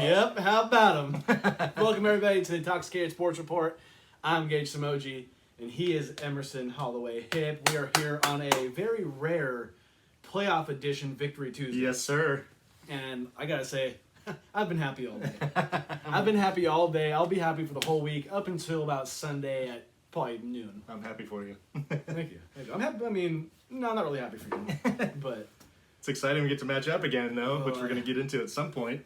Yep, how about him? Welcome everybody to the Intoxicated Sports Report. I'm Gage Samoji, and he is Emerson Holloway Hip. We are here on a very rare playoff edition Victory Tuesday. Yes, sir. And I gotta say, I've been happy all day. I've been happy all day. I'll be happy for the whole week up until about Sunday at probably noon. I'm happy for you. Thank you. I'm happy. I mean, no, I'm not really happy for you, but It's exciting we get to match up again, though, which we're going to get into at some point.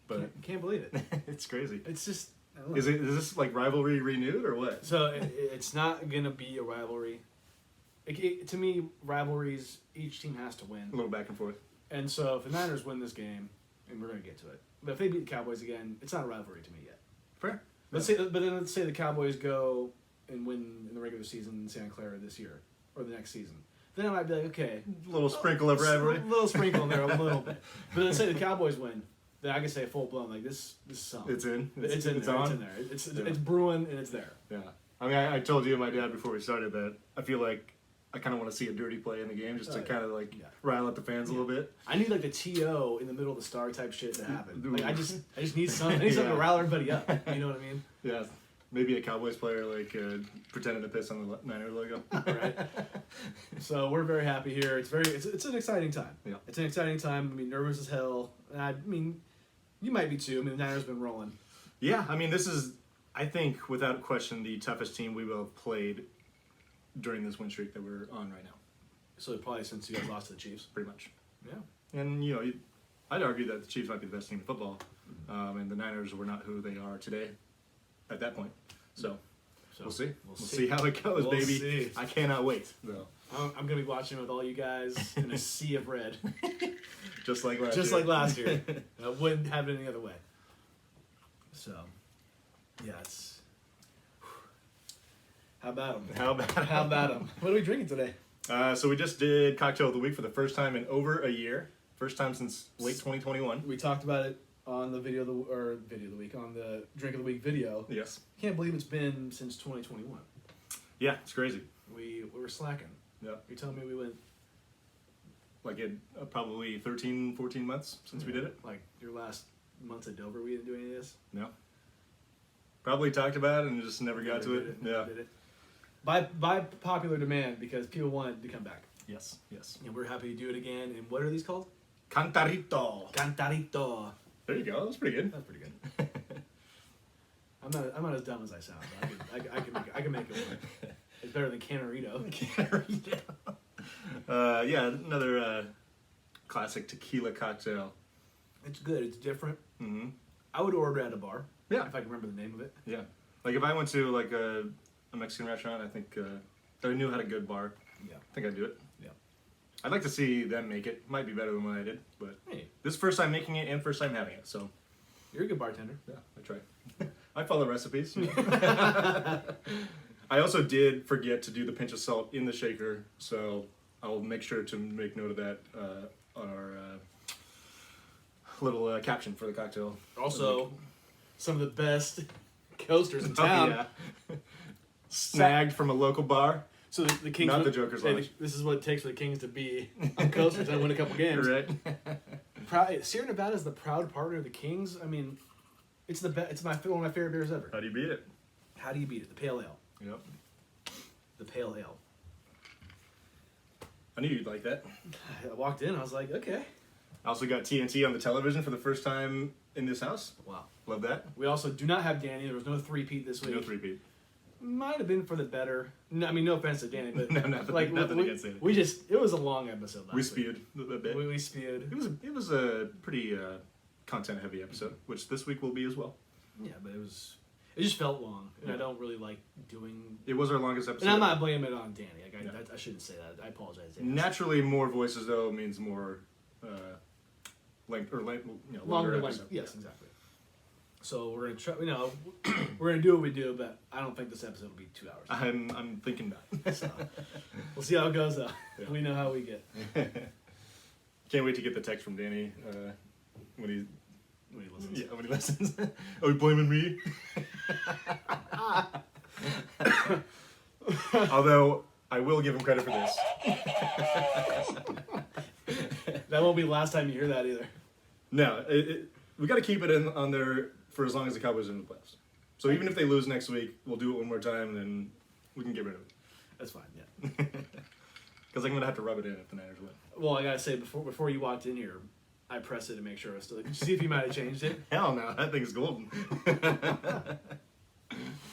But can't believe it. it's crazy. It's just. Is this like rivalry renewed or what? So it's not gonna be a rivalry. To me, rivalries, each team has to win. A little back and forth. And so if the Niners win this game, and we're gonna get to it, but if they beat the Cowboys again, it's not a rivalry to me yet. Fair. Let's say the Cowboys go and win in the regular season in Santa Clara this year or the next season. Then I might be like, okay, A little sprinkle of rivalry. a little sprinkle in there, a little bit. But let's say the Cowboys win, then I can say full blown like this is something. It's in. It's in there. It's brewing and it's there. Yeah. I mean, I told you and my dad before we started that I feel like I kind of want to see a dirty play in the game just to kind of rile up the fans a little bit. I need like the TO in the middle of the star type shit to happen. Ooh. Like I just need something. I need something to rile everybody up. You know what I mean? Yeah. Maybe a Cowboys player pretending to piss on the Niner logo. Right. So we're very happy here. It's an exciting time. Yeah. It's an exciting time. I mean, nervous as hell. And I mean, you might be too. I mean, the Niners been rolling. Yeah, I mean, this is, I think, without question, the toughest team we will have played during this win streak that we're on right now. So probably since you guys lost to the Chiefs. Pretty much. Yeah. And, I'd argue that the Chiefs might be the best team in football. And the Niners were not who they are today at that point. So we'll see. We'll see how it goes, baby. See. I cannot wait. So. I'm going to be watching with all you guys in a sea of red. Just like last Just year. like last year. I wouldn't have it any other way. So, yeah, it's... How about them? How about them? What are we drinking today? So we just did Cocktail of the Week for the first time in over a year. First time since late 2021. We talked about it on the video of the week, on the Drink of the Week video. Yes. Can't believe it's been since 2021. Yeah, it's crazy. We were slacking. Yeah. You're telling me we went... Like probably 13, 14 months since we did it. Like your last months at Dover, we didn't do any of this? No. Probably talked about it and just never got to it. Yeah. Did it. By popular demand because people wanted to come back. Yes. And we're happy to do it again. And what are these called? Cantarito. Cantarito. There you go. That was pretty good. That's pretty good. I'm not as dumb as I sound. But I can make it work. It's better than Canarito. Yeah, another classic tequila cocktail. It's good. It's different. Mm-hmm. I would order it at a bar. Yeah. If I can remember the name of it. Yeah. Like if I went to like a Mexican restaurant, I think that I knew had a good bar. Yeah. I think I'd do it. Yeah. I'd like to see them make it. Might be better than what I did, but Hey, this is first time making it and first time having it, so you're a good bartender. yeah, I try. I follow recipes. I also did forget to do the pinch of salt in the shaker, so I'll make sure to make note of that on our little caption for the cocktail. Also, some of the best coasters in town. Oh, yeah. Snagged from a local bar. So the Kings, Not the Joker's Lounge. This is what it takes for the Kings to be on coasters and win a couple games. Right. Sierra Nevada is the proud partner of the Kings. I mean, it's one of my favorite beers ever. How do you beat it? How do you beat it? The pale ale. Yep. The pale ale. I knew you'd like that. I walked in. I was like, okay. I also got TNT on the television for the first time in this house. Wow. Love that. We also do not have Danny. There was no three-peat this week. No three-peat. Might have been for the better. No, I mean, no offense to Danny, but No, nothing against it. It was a long episode last We week. spewed a bit. We spewed. It was a pretty content-heavy episode, which this week will be as well. Yeah, but it just felt long, and I don't really like doing. It was our longest episode. And I'm not blaming it on Danny. Like I shouldn't say that. I apologize. Danny. Naturally, more voices though means more longer length. episode. Yes, exactly. So we're gonna try. We're gonna do what we do, but I don't think this episode will be 2 hours. I'm thinking not. So, we'll see how it goes though. Yeah. We know how we get. Can't wait to get the text from Danny when he listens. Yeah, when he listens. Are you blaming me? Although I will give him credit for this. That won't be the last time you hear that either. No, we got to keep it on there for as long as the Cowboys are in the playoffs. So even if they lose next week, we'll do it one more time, and then we can get rid of it. That's fine, yeah. Because I'm going to have to rub it in if the Niners win. Well, I got to say, before you walked in here, I pressed it to make sure it was still... See if you might have changed it. Hell no, that thing's golden.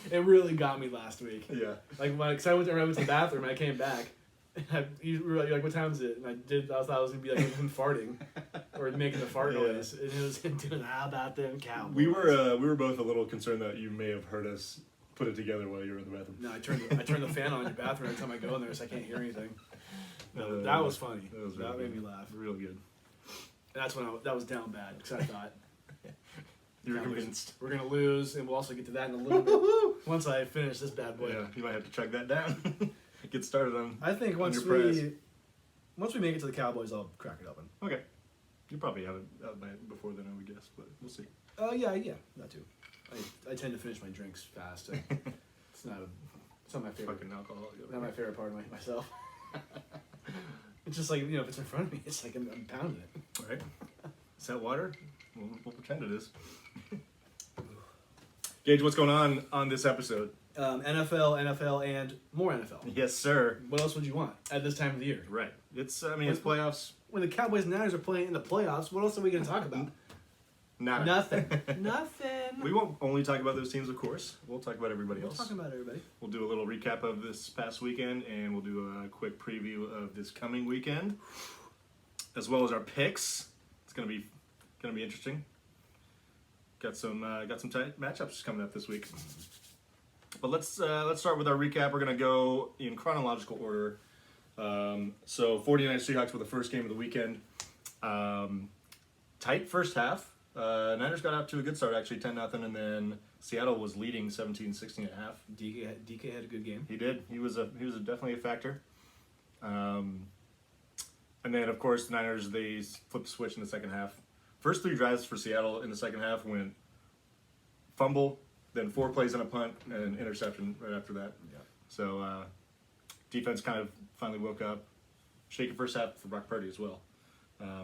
It really got me last week. Yeah. Like, because I went to the bathroom and I came back. You were like, what time is it? And I thought I was going to be like him farting or making the fart noise. And it was him doing, how about them Cowboys? We were both a little concerned that you may have heard us put it together while you were in the bathroom. No, I turned the fan on in your bathroom every time I go in there so I can't hear anything. No, that was funny. That made me laugh. Real good. That's when that was down bad because I thought you were convinced we're gonna lose, and we'll also get to that in a little bit once I finish this bad boy. Yeah, you might have to chug that down. Get started on. I think once we make it to the Cowboys, I'll crack it open. Okay, you probably have it out by before then, I would guess, but we'll see. Yeah, that too. I tend to finish my drinks fast. It's not my favorite. Fucking alcoholic. Not my favorite part of myself. It's just like, if it's in front of me, it's like I'm pounding it. Right? Is that water? We'll pretend it is. Gage, what's going on this episode? NFL, and more NFL. Yes, sir. What else would you want at this time of the year? Right. It's playoffs. When the Cowboys and Niners are playing in the playoffs, what else are we going to talk about? Nada. Nothing. Nothing. We won't only talk about those teams, of course. We'll talk about everybody else. We'll talk about everybody. We'll do a little recap of this past weekend, and we'll do a quick preview of this coming weekend, as well as our picks. It's gonna be interesting. Got some tight matchups coming up this week. But let's start with our recap. We're gonna go in chronological order. So 49ers Seahawks were the first game of the weekend. Tight first half. Niners got out to a good start, actually, 10-0, and then Seattle was leading 17-16 at half. DK had a good game. He did. He was definitely a factor. And then, of course, the Niners, they flipped the switch in the second half. First 3 drives for Seattle in the second half went fumble, then 4 plays on a punt, and interception right after that. Yeah. So defense kind of finally woke up. Shaky first half for Brock Purdy as well.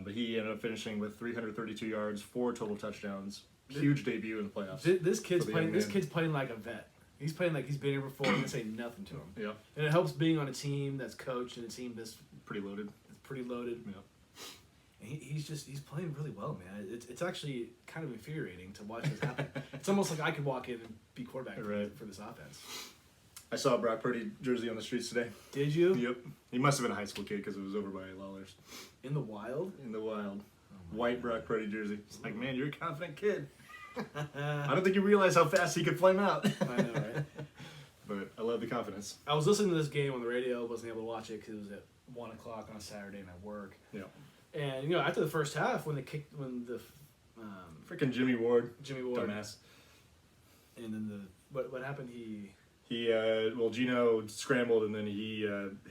But he ended up finishing with 332 yards, 4 total touchdowns. Huge debut in the playoffs. This kid's playing like a vet. He's playing like he's been here before, and this ain't nothing to him. Yeah. And it helps being on a team that's coached and a team that's Pretty loaded. Yeah. And he's playing really well, man. It's actually kind of infuriating to watch this happen. It's almost like I could walk in and be quarterback for this offense. I saw a Brock Purdy jersey on the streets today. Did you? Yep. He must have been a high school kid because it was over by Lawler's. In the wild? In the wild. White Brock Purdy jersey. It's like, man, you're a confident kid. I don't think you realize how fast he could flame out. I know, right? But I love the confidence. I was listening to this game on the radio. Wasn't able to watch it because it was at 1 o'clock on a Saturday and at work. Yeah. And after the first half, when the freaking Jimmy Ward, dumbass, and then what happened? Gino scrambled and then he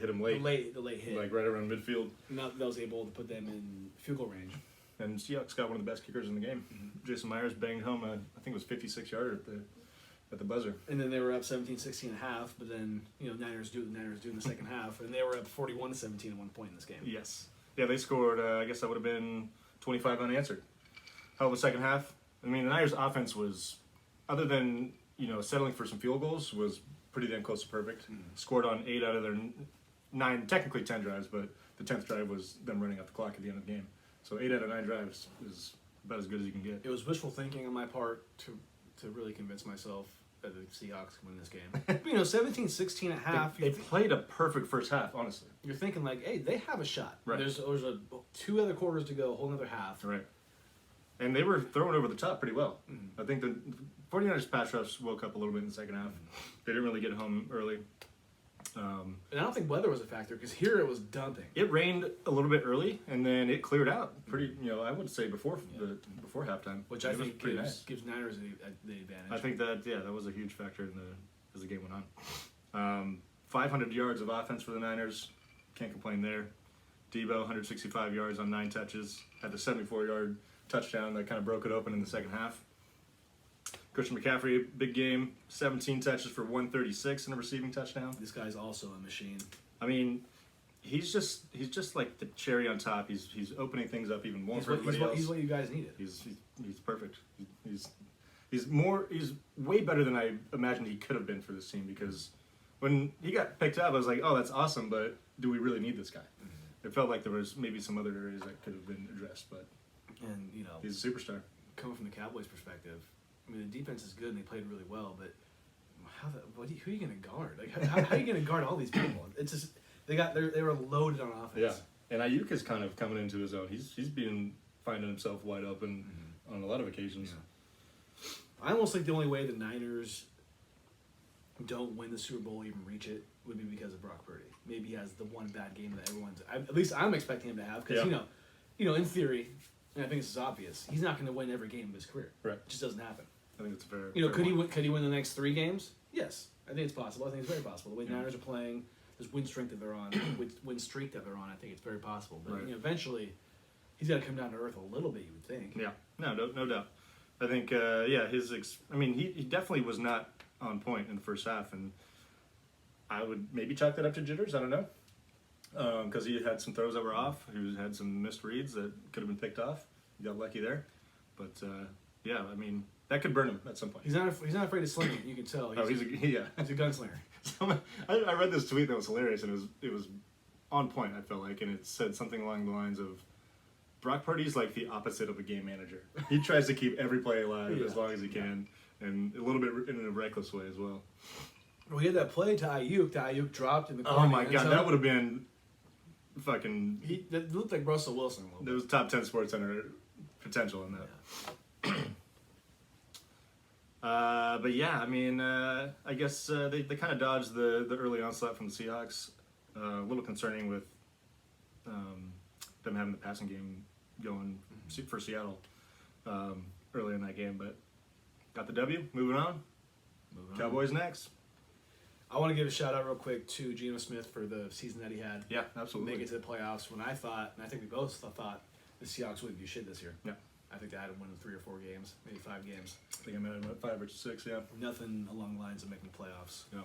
hit him late. The late hit, like right around midfield. That was able to put them in field goal range. And Seahawks got one of the best kickers in the game. Mm-hmm. Jason Myers banged home I think it was 56-yarder at the buzzer. And then they were up 17-16 and a half, but then Niners do in the second half, and they were up 41-17 at one point in this game. Yes. Yeah, they scored. I guess that would have been 25 unanswered. Hell of a second half. I mean, the Niners' offense was, other than settling for some field goals, was pretty damn close to perfect. Mm-hmm. Scored on 8 out of their 9, technically 10 drives, but the 10th drive was them running out the clock at the end of the game. So 8 out of 9 drives is about as good as you can get. It was wishful thinking on my part to really convince myself that the Seahawks can win this game. But 17-16 at half. They played a perfect first half, honestly. You're thinking like, hey, they have a shot. Right. There's 2 other quarters to go, a whole other half. Right. And they were throwing over the top pretty well. Mm-hmm. I think the 49ers pass rush woke up a little bit in the second half. They didn't really get home early. And I don't think weather was a factor because here it was dumping. It rained a little bit early, and then it cleared out pretty. I would say before halftime, which I think gives Niners the advantage. I think that was a huge factor as the game went on. 500 yards of offense for the Niners, can't complain there. Debo 165 yards on 9 touches, had the 74-yard touchdown that kind of broke it open in the second half. Christian McCaffrey, big game, 17 touches for 136 and a receiving touchdown. This guy's also a machine. I mean, he's just like the cherry on top. He's opening things up even more for everybody else. He's what you guys needed. He's perfect. He's way better than I imagined he could have been for this team, because when he got picked up, I was like, oh, that's awesome, but do we really need this guy? It felt like there was maybe some other areas that could have been addressed, but And he's a superstar. coming from the Cowboys' perspective, I mean, the defense is good and they played really well, but who are you going to guard? Like, how are you going to guard all these people? It's just they were loaded on offense. Yeah, and Ayuk is kind of coming into his own. He's been finding himself wide open on a lot of occasions. Yeah. I almost think the only way the Niners don't win the Super Bowl, even reach it, would be because of Brock Purdy. Maybe he has the one bad game that at least I'm expecting him to have, because in theory, and I think this is obvious, he's not going to win every game of his career. Right, it just doesn't happen. I think it's fair. Could he win the next 3 games? Yes, I think it's possible. I think it's very possible. The way the Niners are playing, this win streak that they're on, I think it's very possible. But eventually, he's got to come down to earth a little bit. You would think. Yeah, no doubt. I think he definitely was not on point in the first half, and I would maybe chalk that up to jitters. I don't know, because he had some throws that were off. He had some missed reads that could have been picked off. He got lucky there, but that could burn him at some point. He's not afraid to sling it. You can tell. He's a gunslinger. I read this tweet that was hilarious, and it was on point. I felt like, and it said something along the lines of, Brock Purdy's like the opposite of a game manager. He tries to keep every play alive as long as he can, and a little bit in a reckless way as well. We had that play to Ayuk. Ayuk dropped in the corner. Oh my god, that would have been fucking. That looked like Russell Wilson a little bit. There was top 10 Sports Center potential in that. But yeah, I guess they kind of dodged the early onslaught from the Seahawks. A little concerning with them having the passing game going for Seattle early in that game, but got the W. Moving on. Cowboys next. I want to give a shout out real quick to Geno Smith for the season that he had. Yeah, absolutely. Make it to the playoffs when I thought, and I think we both thought, the Seahawks wouldn't do shit this year. Yeah. I think they had to win 3 or 4 games, maybe 5 games. I think I might have 5 or 6, yeah. Nothing along the lines of making the playoffs. Yeah.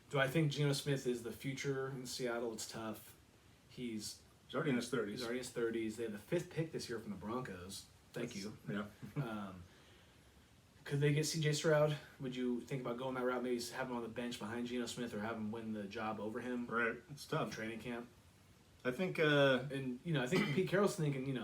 Do I think Geno Smith is the future in Seattle? It's tough. He's already in his 30s. He's already in his 30s. They have the 5th pick this year from the Broncos. Thank you. Yeah. Could they get C.J. Stroud? Would you think about going that route? Maybe have him on the bench behind Geno Smith, or have him win the job over him? Right. It's tough. In training camp. I think. I think Pete Carroll's thinking.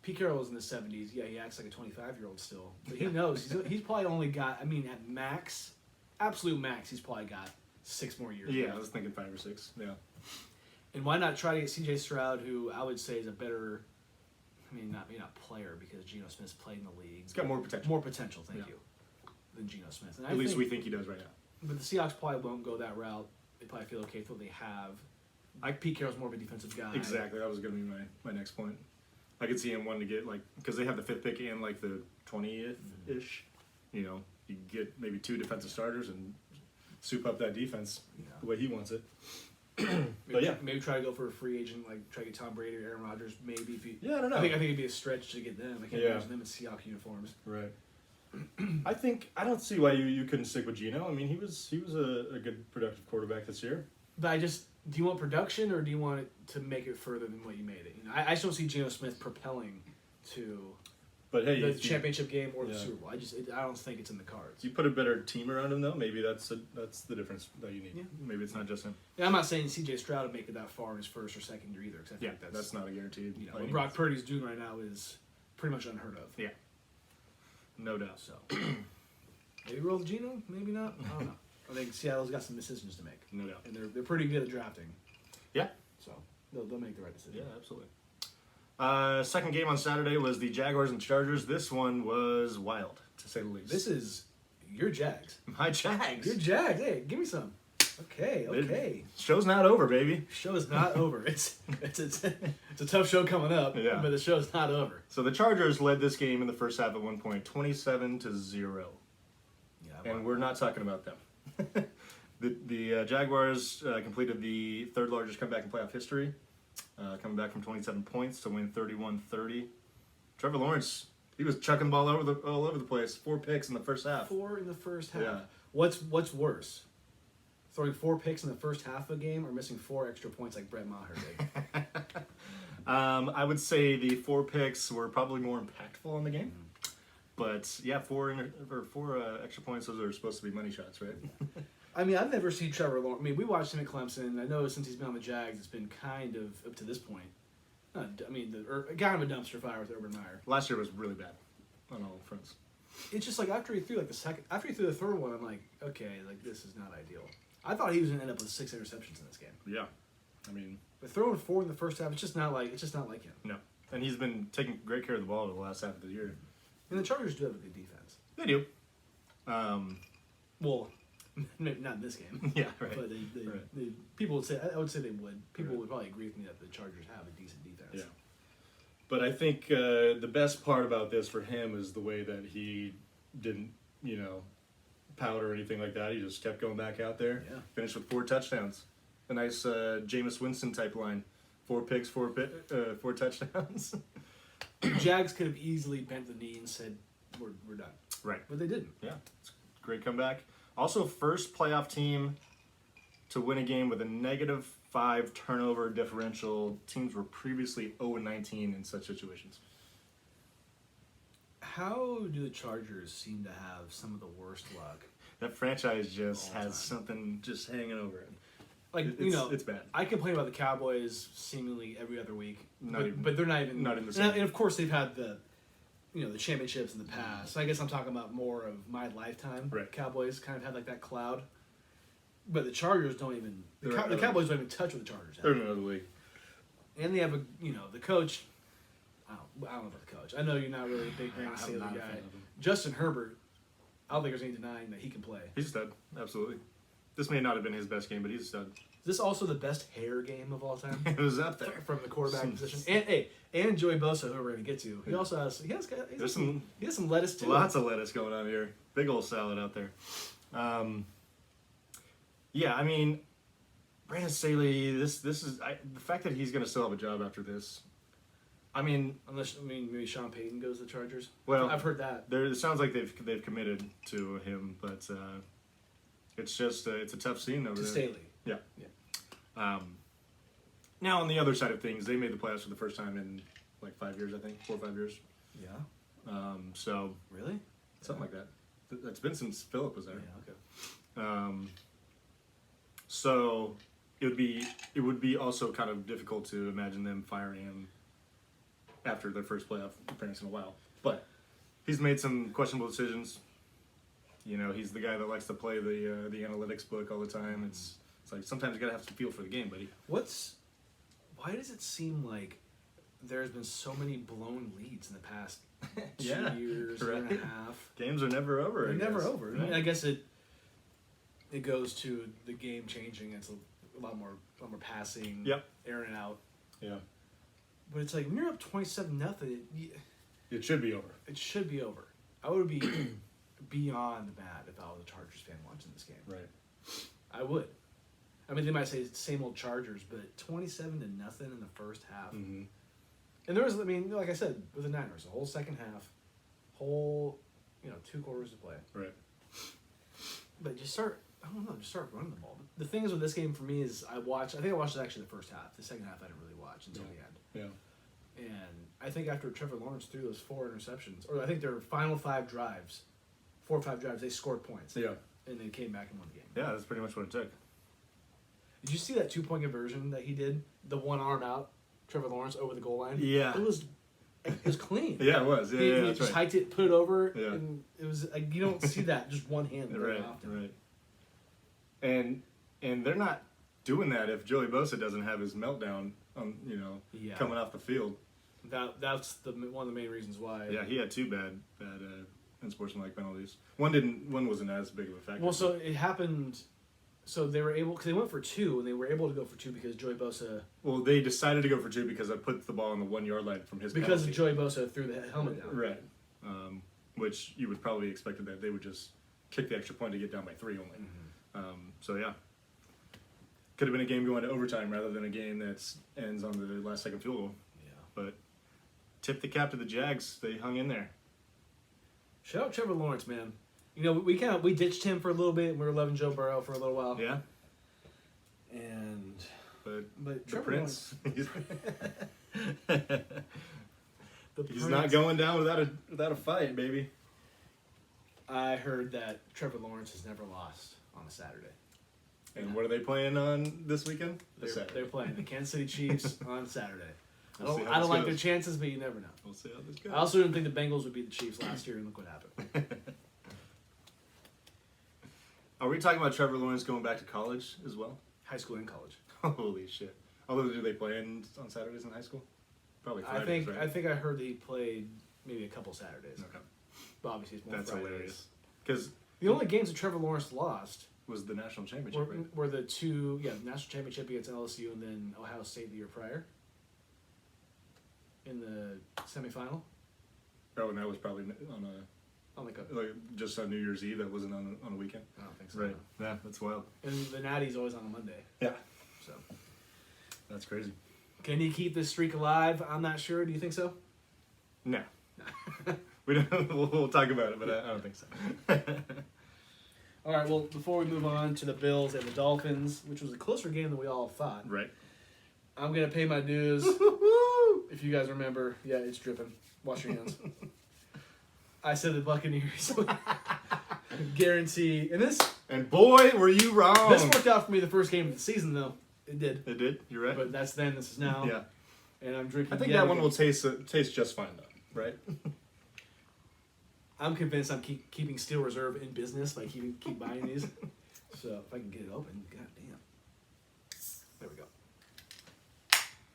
Pete Carroll was in the 70s. Yeah, he acts like a 25-year-old still, but he knows he's probably only got. At max, absolute max, he's probably got 6 more years. Yeah, I was thinking 5 or 6. Yeah. And why not try to get C.J. Stroud, who I would say is a better. Not player, because Geno Smith's played in the league. He's got more potential. More potential, thank you, than Geno Smith. And At least we think he does right now. But the Seahawks probably won't go that route. They probably feel okay with what they have. Pete Carroll's more of a defensive guy. Exactly. That was going to be my next point. I could see him wanting to get, because they have the 5th pick and the 20th-ish. You get maybe 2 defensive starters and soup up that defense the way he wants it. Maybe try to go for a free agent, try to get Tom Brady or Aaron Rodgers. Maybe if I don't know. I think it'd be a stretch to get them. I can't imagine them in Seahawks uniforms. Right. I don't see why you couldn't stick with Geno. He was a good productive quarterback this year. But do you want production, or do you want it to make it further than what you made it? I just don't see Geno Smith propelling to. But hey, the championship game or the Super Bowl. I don't think it's in the cards. You put a better team around him, though. Maybe that's the difference that you need. Yeah. Maybe it's not just him. Yeah, I'm not saying C.J. Stroud would make it that far in his 1st or 2nd year either. Cause I think that's not a guarantee. What Brock Purdy's doing right now is pretty much unheard of. Yeah, no doubt. So maybe roll Geno, maybe not. I don't know. I think Seattle's got some decisions to make. No doubt, and they're pretty good at drafting. Yeah, so they'll make the right decision. Yeah, absolutely. Second game on Saturday was the Jaguars and Chargers. This one was wild, to say the least. This is your Jags. My Jags. Your Jags. Hey, give me some. Okay. Show's not over, baby. Show's not over. It's a tough show coming up, but the show's not over. So the Chargers led this game in the first half at one point, 27-0. Yeah, and we're not talking about them. The Jaguars completed the 3rd largest comeback in playoff history. Coming back from 27 points to win 31-30. Trevor Lawrence, he was chucking the ball all over the place. 4 picks in the first half. 4 in the first half. Yeah. What's worse? throwing 4 picks in the first half of a game or missing 4 extra points like Brett Maher did? I would say the 4 picks were probably more impactful in the game. But yeah, 4 extra points, those are supposed to be money shots, right? I mean, I've never seen Trevor Lawrence. I mean, we watched him at Clemson. I know since he's been on the Jags, it's been kind of, up to this point, kind of a dumpster fire with Urban Meyer. Last year was really bad on all fronts. It's just like after he threw after he threw the third one, I'm like, okay, like this is not ideal. I thought he was gonna end up with 6 interceptions in this game. Yeah, I mean, But throwing 4 in the first half, it's just not like him. no. And he's been taking great care of the ball the last half of the year. And the Chargers do have a good defense. They do. Well, maybe not in this game. Yeah, right. But people would say, I would say they would. People would probably agree with me that the Chargers have a decent defense. Yeah. But I think the best part about this for him is the way that he didn't, pout or anything like that. He just kept going back out there. Yeah. Finished with 4 touchdowns. A nice Jameis Winston type line. 4 picks, 4 touchdowns. The Jags could have easily bent the knee and said, we're done. Right. But they didn't. Yeah. It's a great comeback. Also, first playoff team to win a game with a -5 turnover differential. Teams were previously 0-19 in such situations. How do the Chargers seem to have some of the worst luck? That franchise just All has time. something just hanging over it. Like, It's bad. I complain about the Cowboys seemingly every other week, Not but they're not even in the same. And of course, they've had the championships in the past. So I guess I'm talking about more of my lifetime. Right. Cowboys kind of had like that cloud, but the Chargers don't even. The They're- Cowboys don't even touch what the Chargers They're have. in another league. And they have the coach. I don't know about the coach. I know you're not really a big Brandon Staley not a guy. fan of him. Justin Herbert. I don't think there's any denying that he can play. He's a stud. Absolutely. This may not have been his best game, but he's a stud. Is this also the best hair game of all time? It was up there. From the quarterback Some- position, and Joey Bosa, who we're gonna get to, he also has he has some lettuce too. Lots of lettuce going on here. Big old salad out there. Yeah, I mean, Brandon Staley. This is the fact that he's going to still have a job after this. I mean, Maybe Sean Payton goes to the Chargers. Well, I've heard that. it sounds like they've committed to him, but it's just it's a tough scene over To there. Staley. Yeah. Now on the other side of things, they made the playoffs for the first time in like 5 years, I think, 4 or 5 years. Yeah. So Really? something like that. That's been since Philip was there. Yeah. Okay. So it would be also kind of difficult to imagine them firing him after their first playoff appearance in a while. But he's made some questionable decisions. He's the guy that likes to play the analytics book all the time. It's like sometimes you gotta have some feel for the game, buddy. Why does it seem like there's been so many blown leads in the past 2 years, right. year and a half? Games are never over. They're never over. Right? I mean, I guess it goes to the game changing. It's a lot more passing, Yep. airing out. Yeah. But it's like when you're up 27-0, It should be over. it should be over. I would be beyond mad if I was a Chargers fan watching this game. Right. I would. I mean, they might say same old Chargers, but 27-0 in the first half. Mm-hmm. And there was, like I said, with the Niners, the whole second half, 2 quarters to play. Right. But just start running the ball. The thing is with this game for me is I think I watched actually the first half. The second half I didn't really watch until the end. Yeah. And I think after Trevor Lawrence threw those 4 interceptions, or I think their final 5 drives, 4 or 5 drives, they scored points. Yeah. And they came back and won the game. Yeah, that's pretty much what it took. Did you see that 2-point conversion that he did? The one arm out, Trevor Lawrence over the goal line? Yeah. It was clean. Yeah, it was. Yeah, He that's just right. hiked it, put it over, Yeah. and it was like, you don't see that just one hand very Right, often. right. And they're not doing that if Joey Bosa doesn't have his meltdown on Yeah. coming off the field. That's one of the main reasons why. Yeah, he had 2 bad unsportsmanlike penalties. One wasn't as big of a factor. Well, so it happened. So they were able, because they went for 2, and they were able to go for 2 because Joey Bosa. Well, they decided to go for 2 because I put the ball on the 1 yard line from his Because penalty. Joey Bosa threw the helmet down. Right. Which you would probably expected that they would just kick the extra point to get down by 3 only. Mm-hmm. So yeah, could have been a game going to overtime rather than a game that ends on the last second field goal. Yeah. But tip the cap to the Jags. They hung in there. Shout out Trevor Lawrence, man. We ditched him for a little bit, and we were loving Joe Burrow for a little while. Yeah. And But the Trevor Prince, Lawrence, he's not going down without a fight, baby. I heard that Trevor Lawrence has never lost on a Saturday. And what are they playing on this weekend? They're playing the Kansas City Chiefs on Saturday. We'll see how I don't this like goes. their chances, but you never know. We'll see how this goes. I also didn't think the Bengals would beat the Chiefs last year, and look what happened. Are we talking about Trevor Lawrence going back to college as well? High school and college. Holy shit! Although, do they play on Saturdays in high school? Probably Fridays, right? I think I heard that he played maybe a couple Saturdays. Okay, But obviously it's more that's Fridays. hilarious. Because The only games that Trevor Lawrence lost was the national championship, right? were the two, national championship against LSU and then Ohio State the year prior in the semifinal. Oh, and that was probably on Like just on New Year's Eve. That wasn't on a weekend. I don't think so. Right. Yeah, that's wild. And the Natty's always on a Monday. Yeah, So that's crazy. can he keep this streak alive? I'm not sure. Do you think so? No, we don't. We'll talk about it, but I don't think so. All right. Well, before we move on to the Bills and the Dolphins, which was a closer game than we all thought, Right. I'm gonna pay my dues. If you guys remember, yeah, it's dripping. Wash your hands. I said the Buccaneers guarantee, and this boy, were you wrong. this worked out for me the first game of the season, though. It did. It did. You're right. But that's then. This is now. Yeah. And I'm drinking. I think yet that one again. will taste just fine though, right? I'm convinced I'm keeping Steel Reserve in business by keep buying these. So if I can get it open, goddamn. There we go.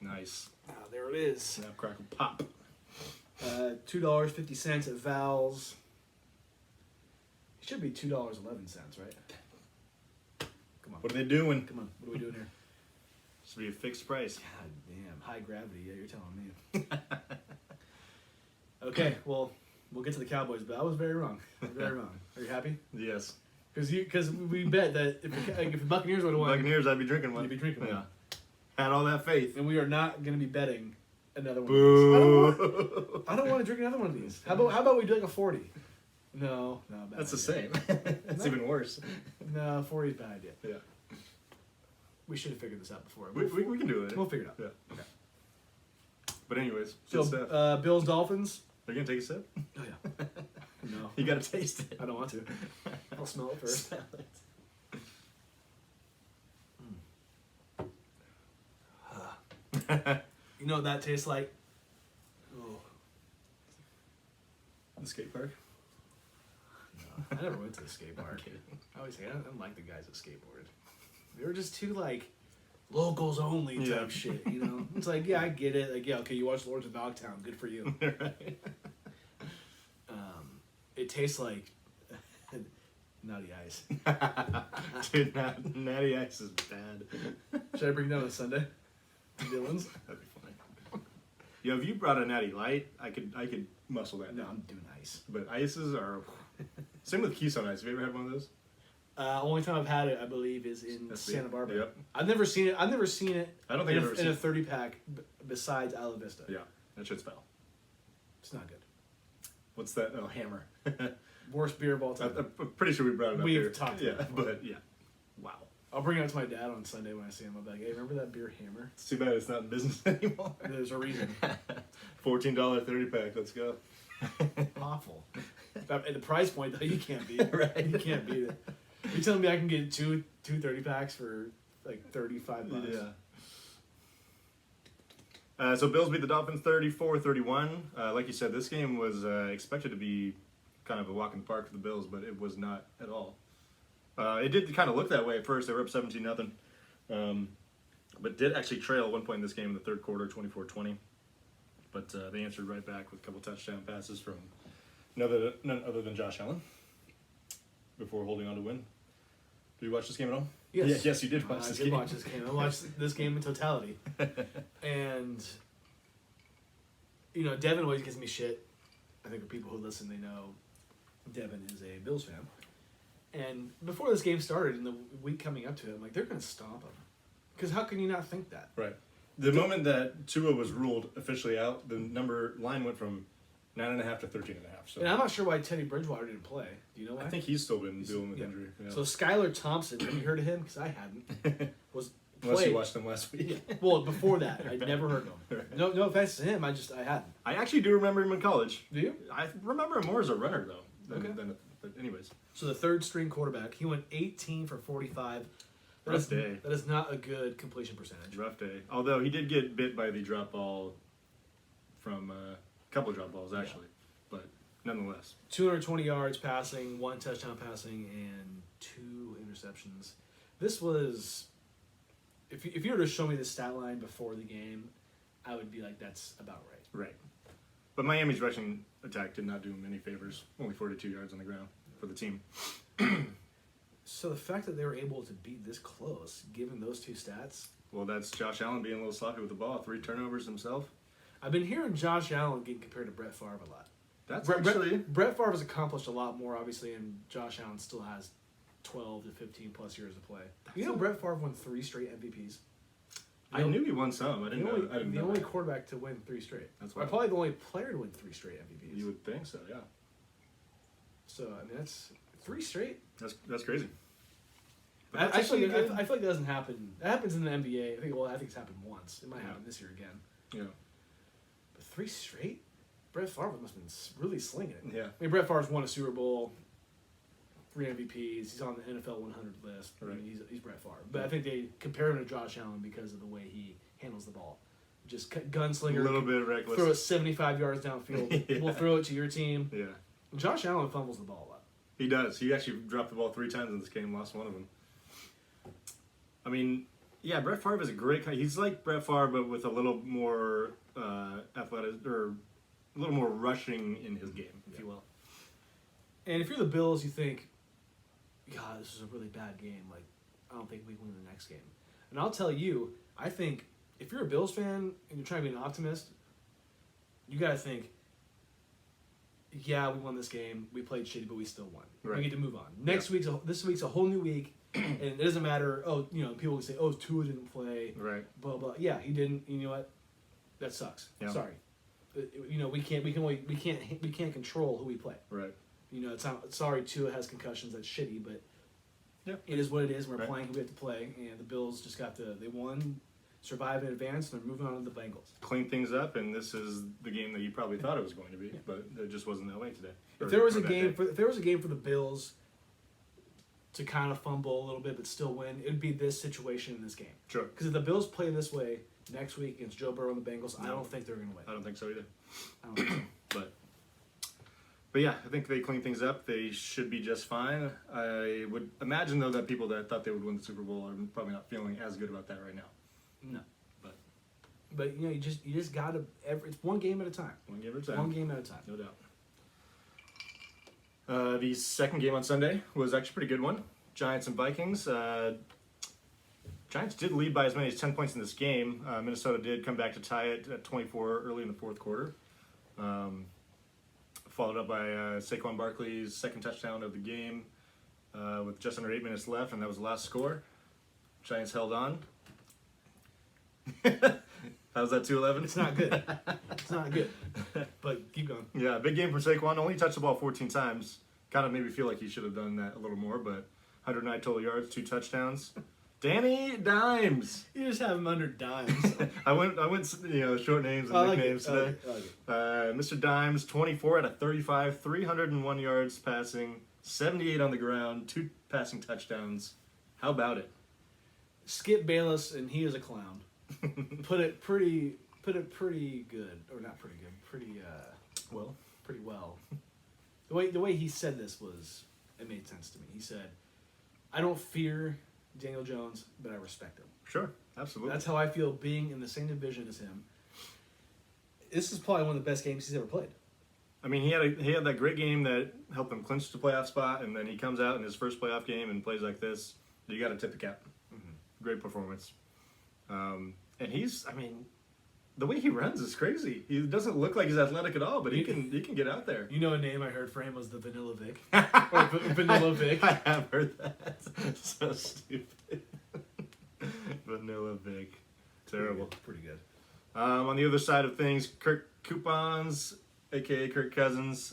Nice. Ah, there it is. Snap, crackle, pop. $2.50 at Val's. It should be $2.11, right? Come on. What are they doing? Come on. What are we doing here? Should be a fixed price. God damn. High gravity. Yeah, you're telling me. Okay, well, we'll get to the Cowboys, but I was very wrong. Very wrong. Are you happy? Yes. Because we bet that if the Buccaneers would have won, Buccaneers, I'd be drinking one. you'd be drinking one. Yeah. Had all that faith. And we are not going to be betting another one. Boo. Of these. I don't want to drink another one of these. How about we do like a 40? No, bad That's the idea. same. That's even worse. No, 40 is a bad idea. Yeah. We should have figured this out before. We can do it. We'll figure it out. Yeah. Okay. But anyways, So, good stuff. Bills Dolphins. Are you gonna take a sip? Oh yeah. No, You gotta taste it. I don't want to. I'll smell it first. Smell it. You know what that tastes like? Oh, The skate park. no. I never went to the skate park. I always say I don't like the guys that skateboard. They were just too like locals only type Yeah. shit. You know, it's like I get it. Like okay, you watch Lords of Dogtown, good for you. Right. It tastes like Nutty Ice. Dude, Natty Ice is bad. Should I bring down a Sunday? Dylan's? That'd be funny. Yeah, if you brought a Natty Light, I could muscle that No, down. I'm doing ice. But ices are same with Keystone Ice. Have you ever had one of those? Only time I've had it, I believe, is in That's Santa Barbara. Yep. I've never seen it. I've never seen it. I don't think in, I've ever in a seen 30-pack besides Isla Vista. Yeah, that shit's foul. It's not good. What's that? Oh, Hammer. Worst beer of all time. I'm pretty sure we brought it up We've here. talked Yeah, about it before. but yeah. Wow. I'll bring it up to my dad on Sunday when I see him. I'll be like, hey, remember that beer Hammer? It's too bad it's not in business anymore. There's a reason. $14 30-pack. Let's go. Awful. At the price point, though, you can't beat it. Right. You can't beat it. You telling me I can get two 30-packs for like $35? Yeah. So Bills beat the Dolphins 34-31. Like you said, this game was expected to be kind of a walk in the park for the Bills, but it was not at all. It did kind of look that way at first. They were up 17-0. But did actually trail at one point in this game in the third quarter, 24-20. But they answered right back with a couple touchdown passes from none other than Josh Allen before holding on to win. Did you watch this game at all? Yes. Yeah, yes, you did watch I this did game. watch this game. I watched this game in totality. And, you know, Devin always gives me shit. I think for people who listen, they know Devin is a Bills fan. And before this game started, in the week coming up to it, I'm like, they're going to stomp them. Because how can you not think that? Right. The moment that Tua was ruled officially out, the line went from 9.5 to 13.5. So And I'm not sure why Teddy Bridgewater didn't play. Do you know why? I think he's still been dealing with injury. Yeah. So Skylar Thompson, have you heard of him? Because I hadn't. Was Unless played. you watched them last week. Well, before that, I'd never heard of him. Right. No offense to him, I hadn't. I actually do remember him in college. Do you? I remember him more as a runner, though. Okay. But anyways. So the third string quarterback, he went 18 for 45. Rough day. That is not a good completion percentage. Rough day. Although he did get bit by the drop ball from a couple of drop balls, actually. But nonetheless. 220 yards passing, 1 touchdown passing, and 2 interceptions. This was, if you were to show me the stat line before the game, I would be like, that's about right. Right. But Miami's rushing attack did not do him any favors. Only 42 yards on the ground for the team. So the fact that they were able to be this close, given those 2 stats, Well, that's Josh Allen being a little sloppy with the ball. 3 turnovers himself. I've been hearing Josh Allen getting compared to Brett Favre a lot. That's actually... Brett Favre has accomplished a lot more, obviously, and Josh Allen still has 12 to 15 plus years to play. You know, Brett Favre won 3 straight MVPs. I knew he won some. I didn't know. I didn't the know only that. quarterback to win 3 straight. That's Or wild. probably the only player to win 3 straight MVPs. You would think so, yeah. So I mean, that's 3 straight. That's crazy. But I that's feel actually like good. I feel like that doesn't happen. That happens in the NBA. I think it's happened once. It might happen this year again. Yeah. But 3 straight. Brett Favre must have been really slinging it. Yeah. I mean, Brett Favre's won a Super Bowl, 3 MVPs. He's on the NFL 100 list. I Right. mean, he's Brett Favre. But I think they compare him to Josh Allen because of the way he handles the ball. Just gunslinger. A little bit reckless. Throw it 75 yards downfield. Yeah. We'll throw it to your team. Yeah. Josh Allen fumbles the ball a lot. He does. He actually dropped the ball 3 times in this game, lost one of them. I mean, yeah, Brett Favre is a great guy. He's like Brett Favre, but with a little more athletic, or a little more rushing in his game, if you will. And if you're the Bills, you think, God, this is a really bad game. Like, I don't think we win the next game. And I'll tell you, I think if you're a Bills fan and you're trying to be an optimist, you got to think, yeah, we won this game. We played shitty, but we still won. Right. We get to move on. This week's a whole new week, and it doesn't matter. Oh, people will say, oh, Tua didn't play. Right. Blah blah. Yeah, he didn't. You know what? That sucks. Yeah. Sorry. We can't control who we play. Right. It's not, sorry Tua has concussions. That's shitty, but Yeah. it is what it is. We're Right. playing who we have to play, and the Bills just they won, survive in advance, and they're moving on to the Bengals. Clean things up, and this is the game that you probably thought it was going to be, but it just wasn't that way today. If there was a game for the Bills to kind of fumble a little bit but still win, it would be this situation in this game. Sure. Because if the Bills play this way next week against Joe Burrow and the Bengals, I No. don't think they're going to win. I don't think so either. I don't think so. But yeah, I think they clean things up. They should be just fine. I would imagine, though, that people that thought they would win the Super Bowl are probably not feeling as good about that right now. No. But But you just gotta. It's one game at a time. one game at a time. One game at a time. No doubt. The second game on Sunday was actually a pretty good one. Giants and Vikings. Giants did lead by as many as 10 points in this game. Minnesota did come back to tie it at 24 early in the fourth quarter. Followed up by Saquon Barkley's second touchdown of the game with just under 8 minutes left, and that was the last score. Giants held on. How's that 2-11? It's not good. It's not good. But keep going. Yeah, big game for Saquon. Only touched the ball 14 times. Kind of made me feel like he should have done that a little more, but 109 total yards, 2 touchdowns. Danny Dimes. You just have him under dimes. I went, short names and nicknames today. I like it. Mr. Dimes, 24 out of 35, 301 yards passing, 78 on the ground, 2 passing touchdowns. How about it? Skip Bayless, and he is a clown. Put it pretty good, or not pretty good. Pretty well. The way he said this it made sense to me. He said, "I don't fear Daniel Jones, but I respect him." Sure, absolutely. That's how I feel being in the same division as him. This is probably one of the best games he's ever played. I mean, he had that great game that helped him clinch the playoff spot, and then he comes out in his first playoff game and plays like this. You got to tip the cap. Mm-hmm. Great performance. And the way he runs is crazy. He doesn't look like he's athletic at all, but he can get out there. You know, a name I heard for him was the Vanilla Vic. Or Vanilla Vic. I have heard that. So stupid. Vanilla Vic. Terrible. Pretty good. On the other side of things, Kirk Coupons, a.k.a. Kirk Cousins,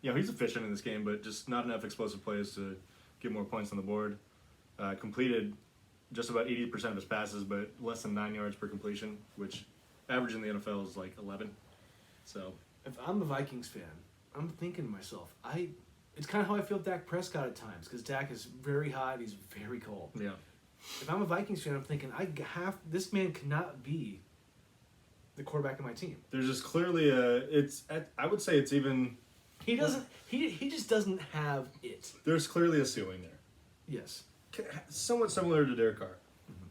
he's efficient in this game, but just not enough explosive plays to get more points on the board. Completed just about 80% of his passes, but less than 9 yards per completion, which average in the NFL is like 11. So if I'm a Vikings fan, I'm thinking to myself, it's kind of how I feel with Dak Prescott at times, because Dak is very hot, he's very cold. yeah, If I'm a Vikings fan, I'm thinking this man cannot be the quarterback of my team. there's just clearly I would say it's even. He doesn't. He just doesn't have it. There's clearly a ceiling there. Yes. Somewhat similar to Derek Carr. Mm-hmm.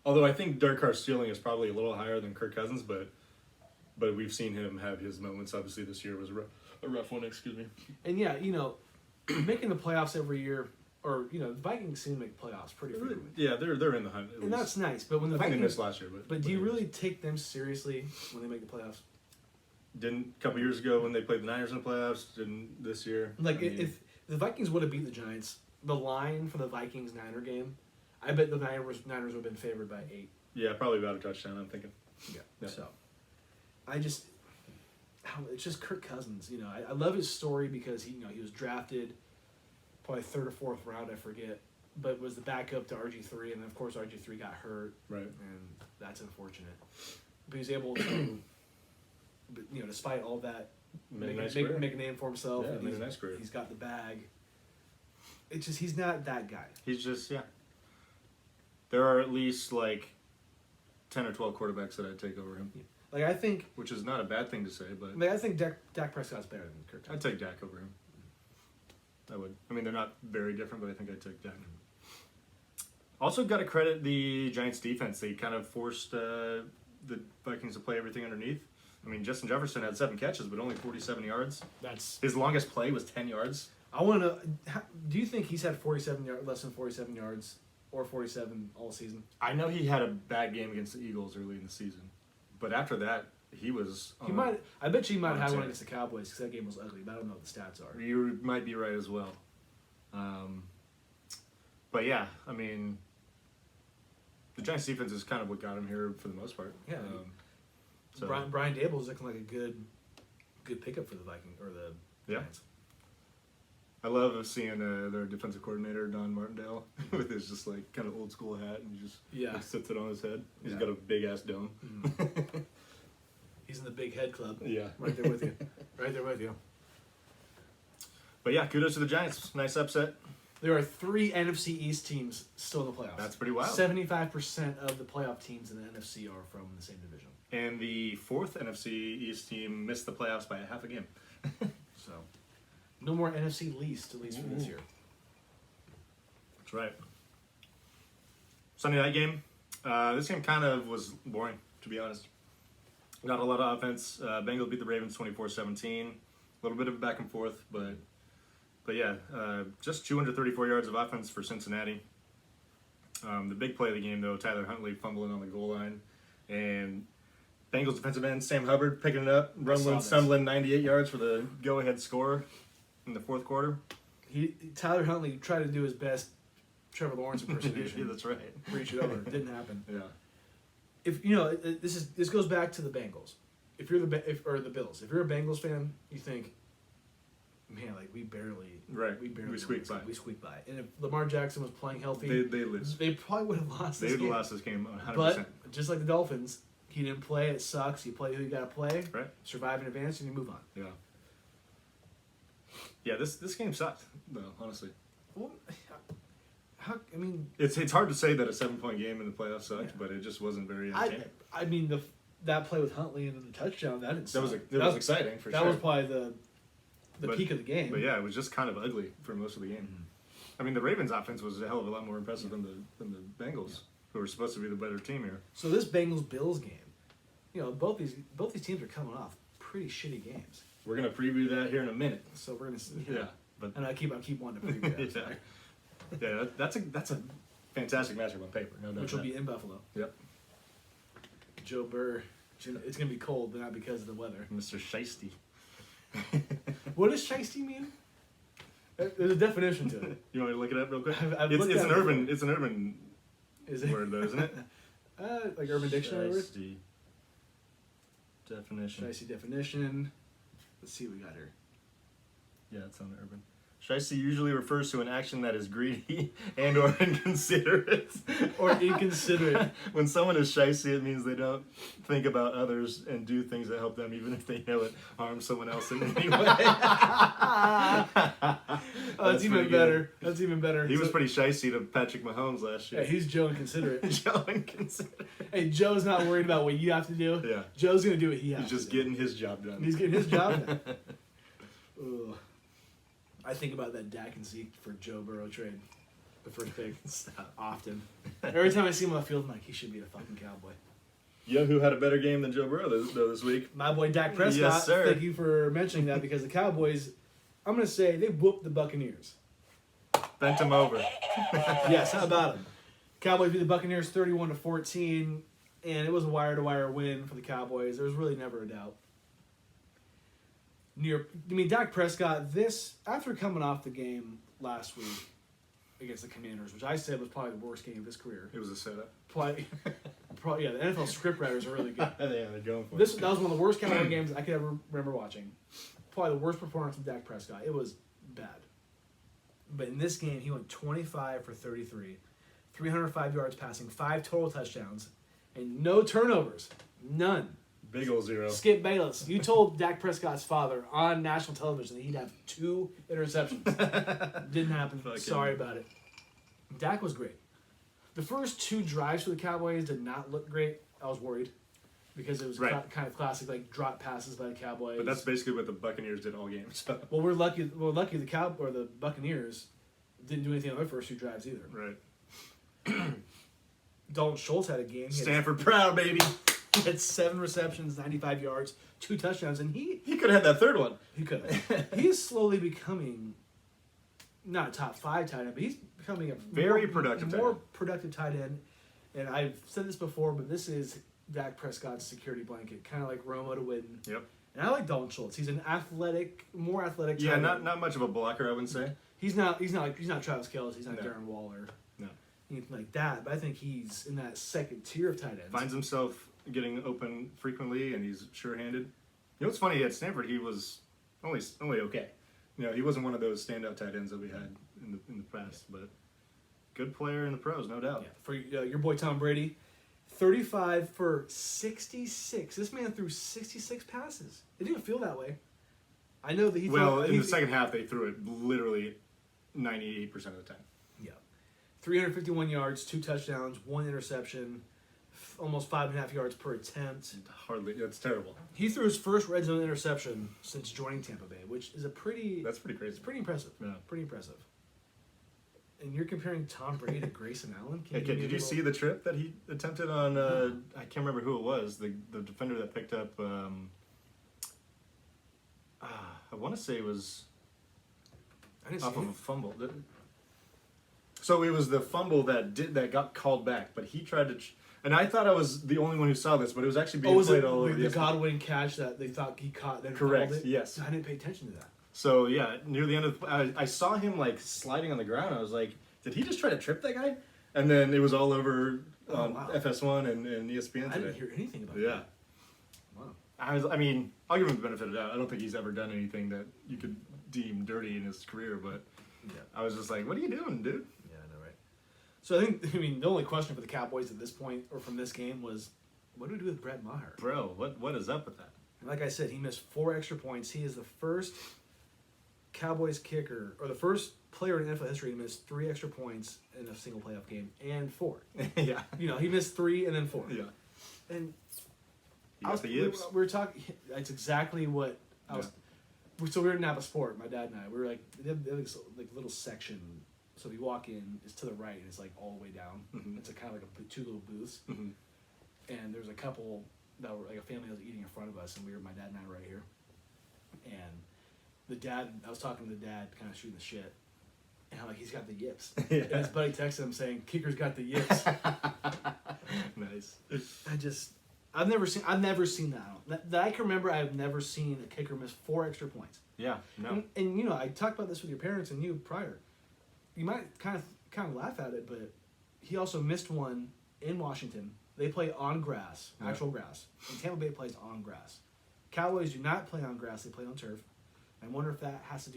Although I think Derek Carr's ceiling is probably a little higher than Kirk Cousins, but we've seen him have his moments. Obviously, this year was a rough one. Excuse me. And yeah, making the playoffs every year, or the Vikings seem to make playoffs pretty frequently. Yeah, they're in the hunt. And that's nice. But when the I think Vikings they missed last year, but do you really take them seriously when they make the playoffs? Didn't a couple years ago when they played the Niners in the playoffs? Didn't this year? If the Vikings would have beat the Giants, the line for the Vikings-Niner game, I bet the Niners would have been favored by 8. Yeah, probably about a touchdown. I'm thinking. Yeah. So, it's just Kirk Cousins. I love his story because he was drafted probably 3rd or 4th round, I forget, but was the backup to RG3, and then of course RG3 got hurt, right? And that's unfortunate. But he was able to, despite all that, make a name for himself. Yeah, and made a nice career. He's got the bag. It's just he's not that guy. He's just There are at least like 10 or 12 quarterbacks that I'd take over him. I think, which is not a bad thing to say, but I think Dak Prescott's better than Kirk Cousins. I'd take Dak over him. I would. I mean, they're not very different, but I think I'd take Dak. Also, got to credit the Giants' defense. They kind of forced the Vikings to play everything underneath. I mean, Justin Jefferson had 7 catches, but only 47 yards. His longest play was 10 yards. I want to. Do you think he's had less than 47 yards, or 47 all season? I know he had a bad game against the Eagles early in the season, but after that, he was. I bet you he might have had one against the Cowboys because that game was ugly. But I don't know what the stats are. You might be right as well. But yeah, I mean, the Giants' defense is kind of what got him here for the most part. Yeah. Brian Dable's looking like a good pickup for the Vikings or the Giants. I love seeing their defensive coordinator Don Martindale with his just like kind of old school hat and he just sits it on his head. He's got a big ass dome. Mm-hmm. He's in the big head club. Yeah, right there with you. Right there with you. But yeah, kudos to the Giants. Nice upset. There are 3 NFC East teams still in the playoffs. That's pretty wild. 75% of the playoff teams in the NFC are from the same division. And the 4th NFC East team missed the playoffs by a half a game. So, no more NFC least, at least for this year. That's right. Sunday night game. This game kind of was boring, to be honest. Not a lot of offense. Bengals beat the Ravens 24-17. A little bit of back and forth, but yeah, just 234 yards of offense for Cincinnati. The big play of the game, though, Tyler Huntley fumbling on the goal line. And Bengals defensive end Sam Hubbard picking it up, rumbling, stumbling 98 yards for the go-ahead score in the 4th quarter. Tyler Huntley tried to do his best Trevor Lawrence impersonation. Yeah, that's right. Reach it over. It didn't happen. Yeah. If this goes back to the Bengals. If you're the Bills, if you're a Bengals fan, you think, man, we barely squeaked by. We squeaked by. And if Lamar Jackson was playing healthy, they lose. They probably would have lost. They'd have lost this game 100%. But just like the Dolphins, he didn't play. It sucks. You play who you got to play. Right. Survive in advance, and you move on. Yeah. Yeah, this game sucked, though, honestly. Well, I mean, it's hard to say that a 7-point game in the playoffs sucked, but it just wasn't very entertaining. I mean, that play with Huntley and the touchdown, that was exciting for sure. That was probably the peak of the game. But yeah, it was just kind of ugly for most of the game. Mm-hmm. I mean, the Ravens' offense was a hell of a lot more impressive than the Bengals, who were supposed to be the better team here. So this Bengals-Bills game, both these teams are coming off pretty shitty games. We're gonna preview that here in a minute. So we're gonna but and I keep wanting to preview that. Yeah, that's a fantastic matchup on paper. No doubt. Which will be in Buffalo. Yep. Joe Burr. It's gonna be cold, but not because of the weather. Mr. Shiesty. What does shiesty mean? There's a definition to it. You want me to look it up real quick? It's an urban word, though, isn't it? Like Urban Dictionary word? Shiesty definition. Shiesty definition. Let's see what we got here. Yeah, it's on urban. Shicey usually refers to an action that is greedy and or inconsiderate. Or inconsiderate. When someone is shicey, it means they don't think about others and do things that help them, even if they know it harms someone else in any way. That's even better. That's even better. He was pretty shicey to Patrick Mahomes last year. Yeah, he's Joe Inconsiderate. Joe Inconsiderate. Hey, Joe's not worried about what you have to do. Yeah. Joe's going to do what he has He's just to do. getting his job done. He's getting his job done. Ugh. I think about that Dak and Zeke for Joe Burrow trade. The first pick. Often. Every time I see him on the field, I'm like, he should be a fucking Cowboy. You know who had a better game than Joe Burrow this week? My boy Dak Prescott. Yes, sir. Thank you for mentioning that because the Cowboys, I'm going to say, they whooped the Buccaneers. Bent him over. Yes, how about him? Cowboys beat the Buccaneers 31-14, and it was a wire-to-wire win for the Cowboys. There was really never a doubt. Dak Prescott, after coming off the game last week against the Commanders, which I said was probably the worst game of his career. It was a setup. Probably, yeah, the NFL scriptwriters are really good. Yeah, they're going for That was one of the worst Cowboy games I could ever remember watching. Probably the worst performance of Dak Prescott. It was bad. But in this game, he went 25 for 33, 305 yards passing, 5 total touchdowns, and no turnovers. None. Big ol' zero. Skip Bayless, you told Dak Prescott's father on national television that he'd have 2 interceptions. Didn't happen. Sorry about it. Dak was great. The first 2 drives for the Cowboys did not look great. I was worried because it was kind of classic like drop passes by the Cowboys. But that's basically what the Buccaneers did all game. So. Well, we're lucky the Buccaneers didn't do anything on their first 2 drives either. Right. Dalton Schultz had a game. Stanford proud, baby. He had 7 receptions, 95 yards, 2 touchdowns, and he could have had that third one. He could have. He is slowly becoming not a top 5 tight end, but he's becoming a very productive tight end. And I've said this before, but this is Dak Prescott's security blanket, kind of like Romo to Witten. Yep. And I like Dalton Schultz. He's an more athletic. Yeah, tight not end. not much of a blocker, I wouldn't say. He's not Travis Kelce. He's not Darren Waller. No. Anything like that. But I think he's in that second tier of tight ends. Finds himself getting open frequently, and he's sure-handed. You know what's funny? At Stanford, he was only okay. You know, he wasn't one of those standout tight ends that we had in the past, but good player in the pros, no doubt. Yeah. For your boy Tom Brady, 35 for 66. This man threw 66 passes. It didn't feel that way. I know that he. In the second half, they threw it literally 98% of the time. Yeah, 351 yards, 2 touchdowns, 1 interception. Almost 5.5 yards per attempt. Hardly. That's terrible. He threw his first red zone interception since joining Tampa Bay, which is That's pretty crazy. It's pretty impressive. Yeah. Pretty impressive. And you're comparing Tom Brady to Grayson Allen? Did you see the trip that he attempted on? I can't remember who it was. The defender that picked up. I want to say it was off of a fumble. So it was the fumble that got called back, but he tried to. And I thought I was the only one who saw this, but it was actually being played all over the Godwin catch that they thought he caught? Then correct. Called it? Yes. I didn't pay attention to that. So yeah, near the end of I saw him like sliding on the ground. I was like, did he just try to trip that guy? And then it was all over FS1 and ESPN today. I didn't hear anything about that. Yeah. Wow. I'll give him the benefit of the doubt. I don't think he's ever done anything that you could deem dirty in his career, but I was just like, what are you doing, dude? Yeah, I know, right? So the only question for the Cowboys at this point, or from this game, was, what do we do with Brett Maher? Bro, what is up with that? And like I said, he missed 4 extra points. He is the first Cowboys kicker, or the first player in NFL history to miss 3 extra points in a single playoff game, and 4. Yeah. He missed 3 and then 4. Yeah. And You got the yips. we were talking. That's exactly what I was. So we were in Napa Sport, my dad and I. We were like, they have this like little section. So if you walk in, it's to the right, and it's like all the way down. Mm-hmm. It's kind of like 2 little booths. Mm-hmm. And there's a couple that were like a family that was eating in front of us, and we were my dad and I right here. And I was talking to the dad, kind of shooting the shit, and I'm like, he's got the yips. Yeah. And his buddy texted him saying, "Kicker's got the yips." Nice. I've never seen that. That I can remember. I've never seen a kicker miss 4 extra points. Yeah. No. And I talked about this with your parents and you prior. You might kind of laugh at it, but he also missed one in Washington. They play on grass, actual grass. And Tampa Bay plays on grass. Cowboys do not play on grass; they play on turf. I wonder if that has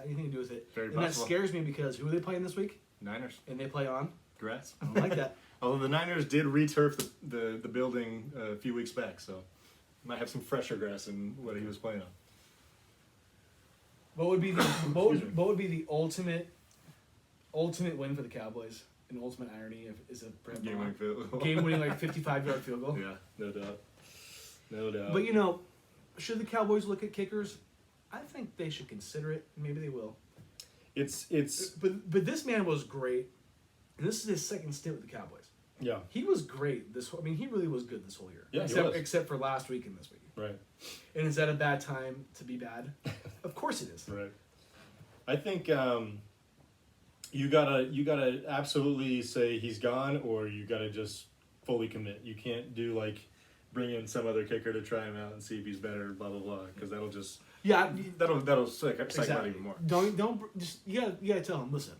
anything to do with it. Very and possible. that scares me because who are they playing this week? Niners. And they play on Grass. I don't like that. Although the Niners did re-turf the building a few weeks back, so might have some fresher grass than what he was playing on. What would be the ultimate win for the Cowboys? An ultimate irony is a Brett Game-winning field goal. game-winning like 55-yard field goal. Yeah, no doubt. No doubt. But should the Cowboys look at kickers? I think they should consider it. Maybe they will. It's But this man was great. And this is his second stint with the Cowboys. yeah. He was great he really was good this whole year. Yeah, except for last week and this week. Right. And is that a bad time to be bad? Of course it is. Right. I think you gotta absolutely say he's gone, or you gotta just fully commit. You can't do like bring in some other kicker to try him out and see if he's better, blah blah blah, because that'll just that'll psych him out even more. Don't just you gotta tell him. Listen.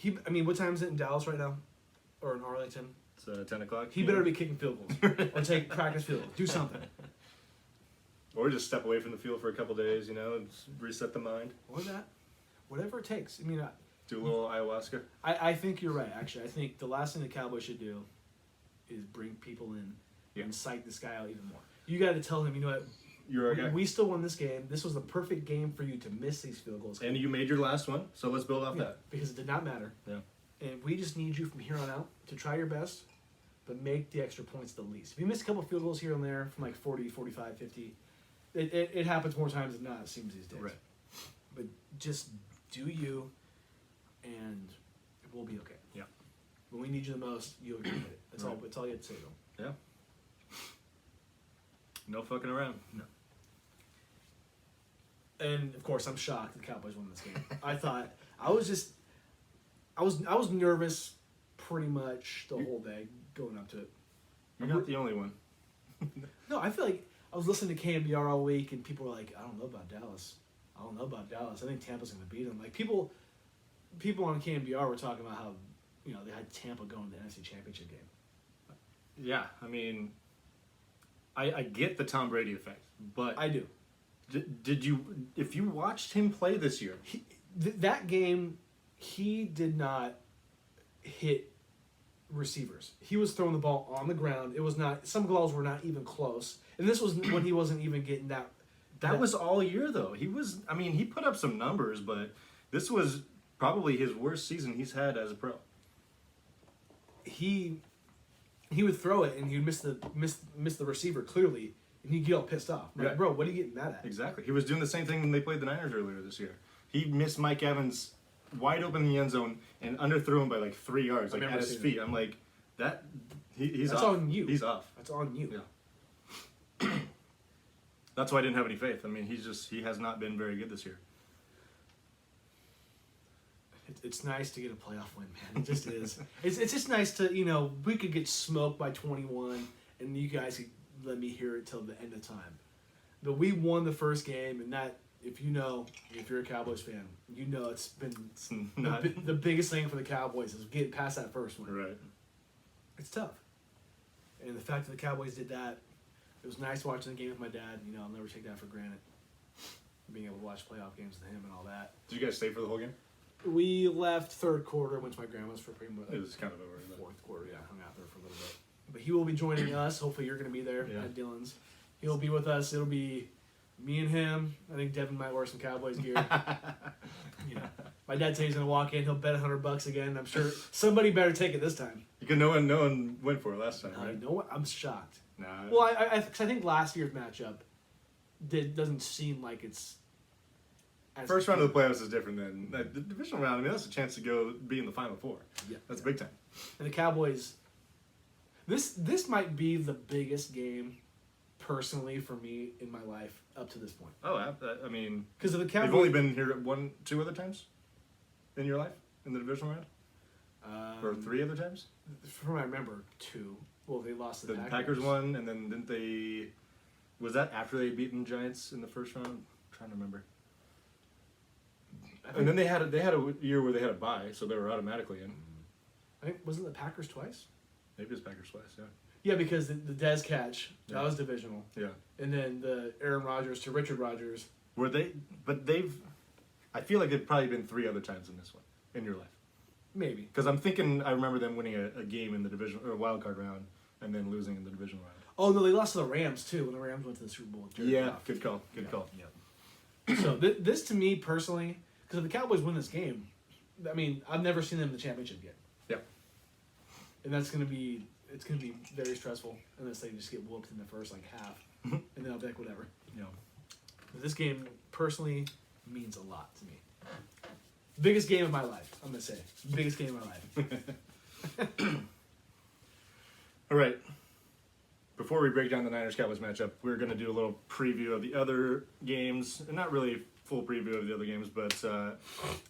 What time is it in Dallas right now, or in Arlington? It's 10 o'clock. He better be kicking field goals or take practice field goals. Do something. Or just step away from the field for a couple days, and reset the mind. Or that, whatever it takes. Do a little ayahuasca. I think you're right. Actually, I think the last thing the Cowboys should do is bring people in and psych this guy out even more. You got to tell him, you know what? You're our guy. We still won this game. This was the perfect game for you to miss these field goals. And you made your last one, so let's build off that. Because it did not matter. Yeah. And we just need you from here on out to try your best, but make the extra points the least. If you miss a couple field goals here and there from like 40, 45, 50, it happens more times than not, it seems these days. Right. But just do you, and we'll be okay. Yeah. When we need you the most, you'll get it. That's all you have to say to them. Yeah. No fucking around. No. And of course, I'm shocked the Cowboys won this game. I was nervous pretty much the whole day going up to it. You're not the only one. No, I feel like I was listening to KMBR all week, and people were like, "I don't know about Dallas. I think Tampa's going to beat them." Like people on KMBR were talking about how they had Tampa going to the NFC Championship game. Yeah, I get the Tom Brady effect, but I do. Did you? If you watched him play this year, that game, he did not hit receivers. He was throwing the ball on the ground. It was not. Some balls were not even close, and this was when he wasn't even getting that. That was all year though. He was. He put up some numbers, but this was probably his worst season he's had as a pro. He would throw it and he'd miss the receiver clearly. And he'd get all pissed off. Like, bro, what are you getting mad at? Exactly. He was doing the same thing when they played the Niners earlier this year. He missed Mike Evans wide open in the end zone and underthrew him by like 3 yards, like at his feet. I'm like, he's That's off. on you. He's off. That's on you. Yeah. That's why I didn't have any faith. He has not been very good this year. It's nice to get a playoff win, man. It just is. It's just nice to, we could get smoked by 21 and you guys could let me hear it till the end of time. But we won the first game, and that, if you're a Cowboys fan, it's been the biggest thing for the Cowboys is getting past that first one. Right. It's tough. And the fact that the Cowboys did that, it was nice watching the game with my dad. I'll never take that for granted. Being able to watch playoff games with him and all that. Did you guys stay for the whole game? We left third quarter, went to my grandma's for pretty much. It was kind of over. Fourth quarter, yeah, hung out there for a little bit. But he will be joining us. Hopefully you're going to be there at Dylan's. He'll be with us. It'll be me and him. I think Devin might wear some Cowboys gear. My dad said he's going to walk in. He'll bet $100 again. I'm sure somebody better take it this time. No one went for it last time, right? You know what? I'm shocked. Nah. Well, I think last year's matchup doesn't seem like it's... First round of the playoffs is different than the divisional round. That's a chance to go be in the Final Four. Yeah. That's big time. And the Cowboys... This might be the biggest game, personally, for me in my life up to this point. Oh, because of the Cowboys, you've only been here 2 other times in your life in the divisional round, or 3 other times. From what I remember, 2. Well, they lost to the Packers. Packers won, and then didn't they? Was that after they beaten the Giants in the first round? I'm trying to remember. And then they had a year where they had a bye, so they were automatically in. I think wasn't the Packers twice? Maybe it's Packers twice, yeah. Yeah, because the Dez catch, that was divisional. Yeah. And then the Aaron Rodgers to Richard Rodgers Were they? But they've. I feel like they've probably been 3 other times in this one in your life. Maybe. Because I'm thinking I remember them winning a game in the division or wild card round and then losing in the divisional round. Oh no, they lost to the Rams too when the Rams went to the Super Bowl. Good call. Good call. Yeah. So this to me personally, because if the Cowboys win this game, I mean I've never seen them in the championship yet. Yeah. And it's gonna be very stressful unless they just get whooped in the first half, and then I'll be like whatever. Yeah. But this game personally means a lot to me. Biggest game of my life, I'm gonna say. Biggest game of my life. All right. Before we break down the Niners-Cowboys matchup, we're going to do a little preview of the other games. And not really full preview of the other games, but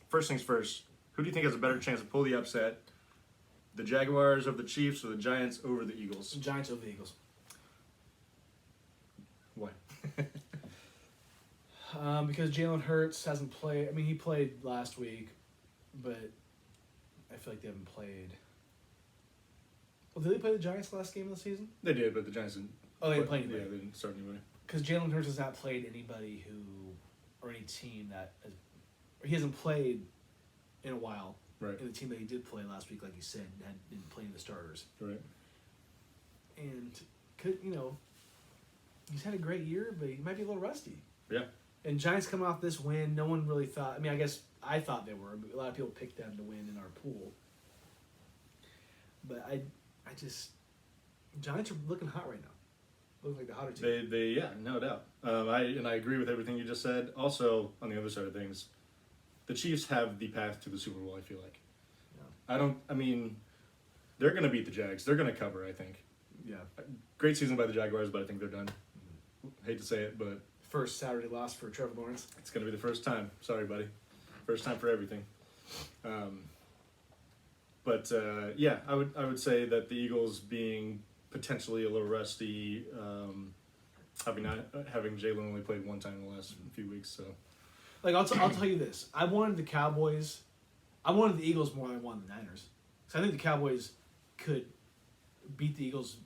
first things first. Who do you think has a better chance to pull the upset? The Jaguars over the Chiefs or the Giants over the Eagles? Giants over the Eagles. Why? Because Jalen Hurts hasn't played. I mean, he played last week, but I feel like they haven't played. Well, did they play the Giants last game of the season? They did, but the Giants didn't. Oh, they didn't play anybody. Yeah, they didn't start anybody. Because Jalen Hurts has not played anybody or any team or he hasn't played in a while. Right. And the team that he did play last week, like you said, didn't play the starters. Right. And he's had a great year, but he might be a little rusty. Yeah. And Giants coming off this win, no one really thought. I mean, I guess I thought they were. But a lot of people picked them to win in our pool. But I just Giants are looking hot right now. Looking like the hotter team. They yeah, no doubt. I agree with everything you just said. Also, on the other side of things, the Chiefs have the path to the Super Bowl. I feel like. Yeah. I mean, they're going to beat the Jags. They're going to cover. I think. Yeah. Great season by the Jaguars, but I think they're done. Hate to say it, but first Saturday loss for Trevor Lawrence. It's going to be the first time. Sorry, buddy. First time for everything. Yeah, I would say that the Eagles being potentially a little rusty, having Jalen only played one time in the last few weeks, so. I'll tell you this: I wanted the Eagles more than I wanted the Niners. So I think the Cowboys could beat the Eagles,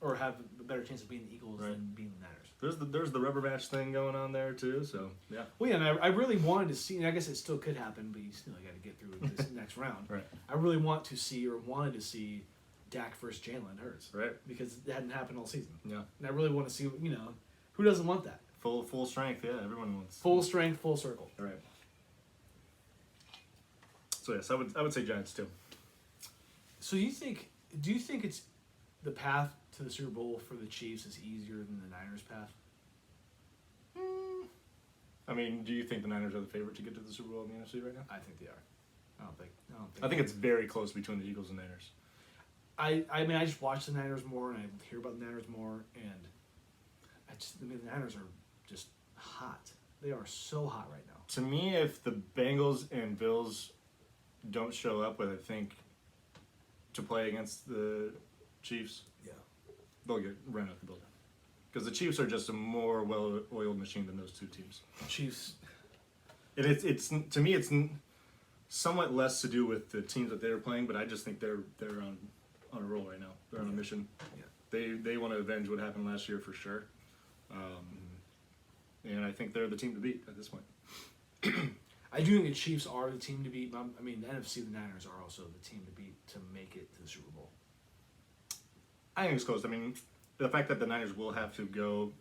or have a better chance of beating the Eagles than beating the Niners. There's the rubber match thing going on there too, so yeah. Well, yeah, and I really wanted to see, and I guess it still could happen, but you still got to get through this next round. Right. I really wanted to see Dak versus Jalen Hurts. Right. Because it hadn't happened all season. Yeah. And I really want to see, who doesn't want that? Full strength, yeah. Everyone wants. Full strength, full circle. Right. So yes, I would say Giants too. So do you think it's the path to the Super Bowl for the Chiefs is easier than the Niners' path? I mean, do you think the Niners are the favorite to get to the Super Bowl in the NFC right now? I think they are. I think it's very close between the Eagles and Niners. I mean, I just watch the Niners more, and I hear about the Niners more, and the Niners are just hot. They are so hot right now. To me, if the Bengals and Bills don't show up with, I think, to play against the Chiefs, they'll get run out the building. Because the Chiefs are just a more well-oiled machine than those two teams. Chiefs. And it's to me, it's somewhat less to do with the teams that they're playing, but I just think they're on a roll right now. They're on a mission. Yeah. They want to avenge what happened last year for sure. And I think they're the team to beat at this point. I do think the Chiefs are the team to beat. I mean, the NFC, the Niners are also the team to beat to make it to the Super Bowl. I think it's close. I mean, the fact that the Niners will have to go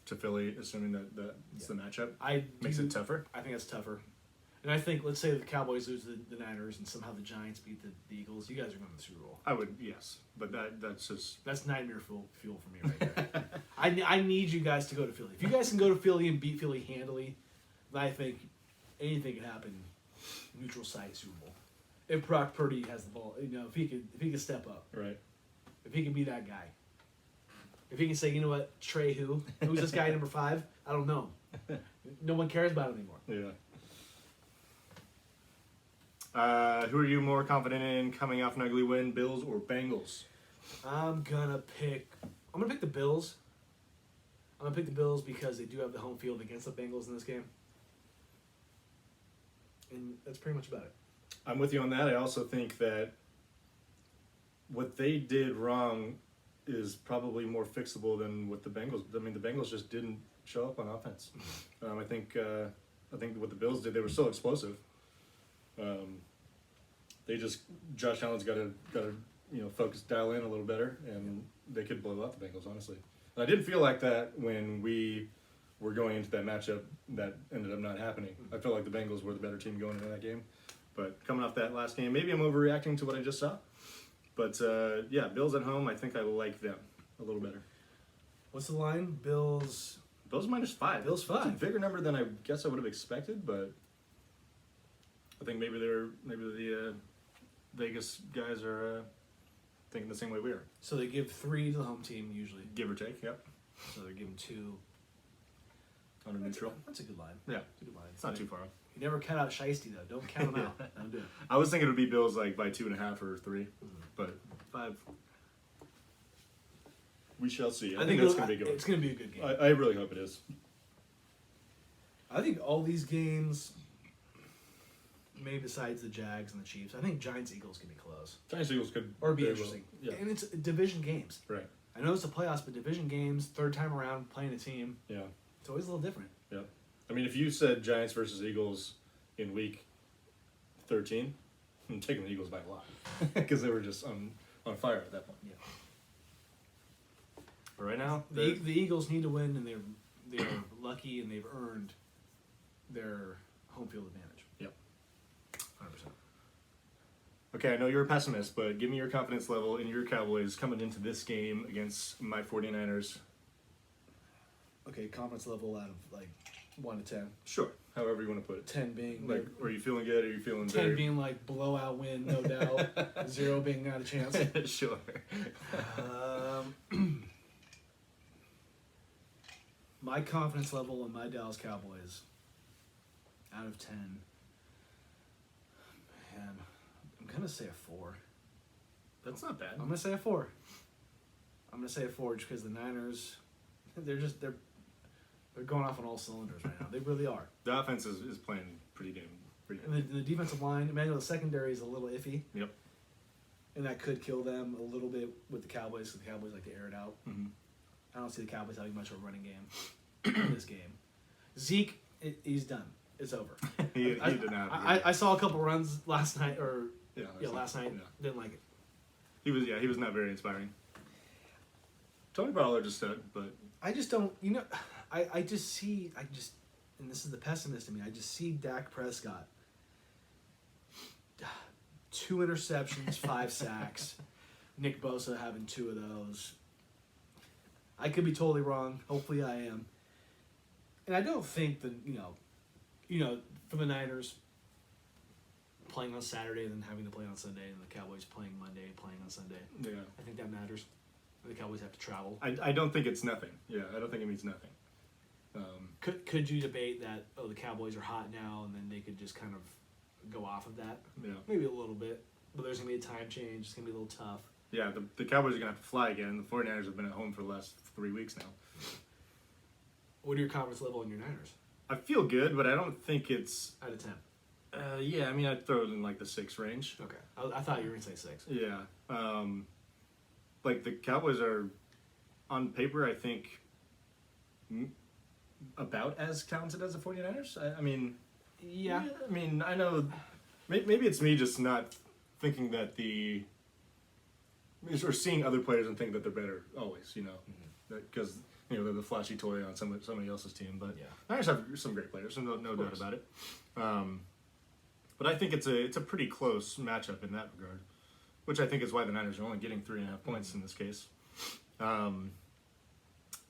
to Philly, assuming that it's the matchup, makes it tougher. I think that's tougher. And I think, let's say the Cowboys lose the Niners and somehow the Giants beat the Eagles, you guys are going to the Super Bowl. I would, yes. But that's just... That's nightmare fuel for me right there. I need you guys to go to Philly. If you guys can go to Philly and beat Philly handily, then I think anything can happen. Neutral site Super Bowl. If Brock Purdy has the ball, if he can step up. Right. If he can be that guy. If he can say, you know what, Trey who's this guy number 5? I don't know. No one cares about him anymore. Yeah. Who are you more confident in coming off an ugly win, Bills or Bengals? I'm gonna pick the Bills. I'm gonna pick the Bills because they do have the home field against the Bengals in this game. And that's pretty much about it. I'm with you on that. I also think that what they did wrong is probably more fixable than what the Bengals. I mean, the Bengals just didn't show up on offense. I think what the Bills did, they were so explosive. Josh Allen's got to focus, dial in a little better, and they could blow out the Bengals, honestly. And I didn't feel like that when we were going into that matchup. That ended up not happening. I felt like the Bengals were the better team going into that game. But coming off that last game, maybe I'm overreacting to what I just saw. But yeah, Bills at home, I think I like them a little better. What's the line? Bills -5. Bills 5. That's a bigger number than I guess I would have expected, but I think maybe the Vegas guys are thinking the same way we are. So they give 3 to the home team usually. Give or take, yep. So they're giving 2 on a neutral. That's a good line. Yeah, It's a good line. it's not too far off. You never cut out Shiesty though. Don't count them out. Don't do it. I was thinking it would be Bills like by 2.5 or 3, but 5. We shall see. I think that's going to be good. It's going to be a good game. I really hope it is. I think all these games, maybe besides the Jags and the Chiefs, I think Giants-Eagles can be close. Giants-Eagles could Or be very well- interesting. Yeah, And it's division games. right. I know it's the playoffs, but division games, third time around playing a team, Yeah, it's always a little different. yeah. I mean, if you said Giants versus Eagles in week 13, I'm taking the Eagles by a lot because they were just on fire at that point. Yeah. But right now, The Eagles need to win, and they're lucky, and they've earned their home field advantage. Yep. 100%. okay, I know you're a pessimist, but give me your confidence level in your Cowboys coming into this game against my 49ers. Okay, confidence level out of like 1 to 10. Sure, however you want to put it. 10 being Like, are you feeling good? Are you feeling 10 very... being like blowout win, no doubt. 0 being not a chance. Sure. My confidence level in my Dallas Cowboys out of 10. Man, I'm gonna say a 4. That's not bad. I'm gonna say a 4. I'm gonna say a 4 just because the Niners, they're going off on all cylinders right now. They really are. The offense is playing pretty good. And the defensive line, Emmanuel, the secondary is a little iffy. Yep. And that could kill them a little bit with the Cowboys, because the Cowboys like to air it out. Mm-hmm. I don't see the Cowboys having much of a running game in this game. Zeke, he's done. It's over. he did not. I saw a couple runs last night, last night. Yeah. Didn't like it. He was not very inspiring. Tony Ballard just said, but I just don't, I just, and this is the pessimist in me, I just see Dak Prescott. 2 interceptions, 5 sacks. Nick Bosa having 2 of those. I could be totally wrong. Hopefully I am. And I don't think that, for the Niners, playing on Saturday and then having to play on Sunday, and the Cowboys playing Monday, playing on Sunday. yeah, I think that matters. The Cowboys have to travel. I don't think it's nothing. Yeah, I don't think it means nothing. Could you debate that, the Cowboys are hot now, and then they could just kind of go off of that? Yeah, Maybe a little bit. But there's going to be a time change. It's going to be a little tough. yeah. The Cowboys are gonna have to fly again. The 49ers have been at home for the last 3 weeks now. What are your confidence level in your Niners? I feel good, but I don't think it's. Out of 10. Yeah, I mean, I'd throw it in like the 6 range. Okay. I thought you were going to say 6. Yeah. Like the Cowboys are, on paper, I think, about as talented as the 49ers. I mean, Yeah. I mean, I know, maybe it's me just not thinking that or seeing other players and think that they're better always, because, they're the flashy toy on somebody else's team. But Yeah. Niners have some great players, no doubt about it. But I think it's a pretty close matchup in that regard, which I think is why the Niners are only getting 3.5 points in this case.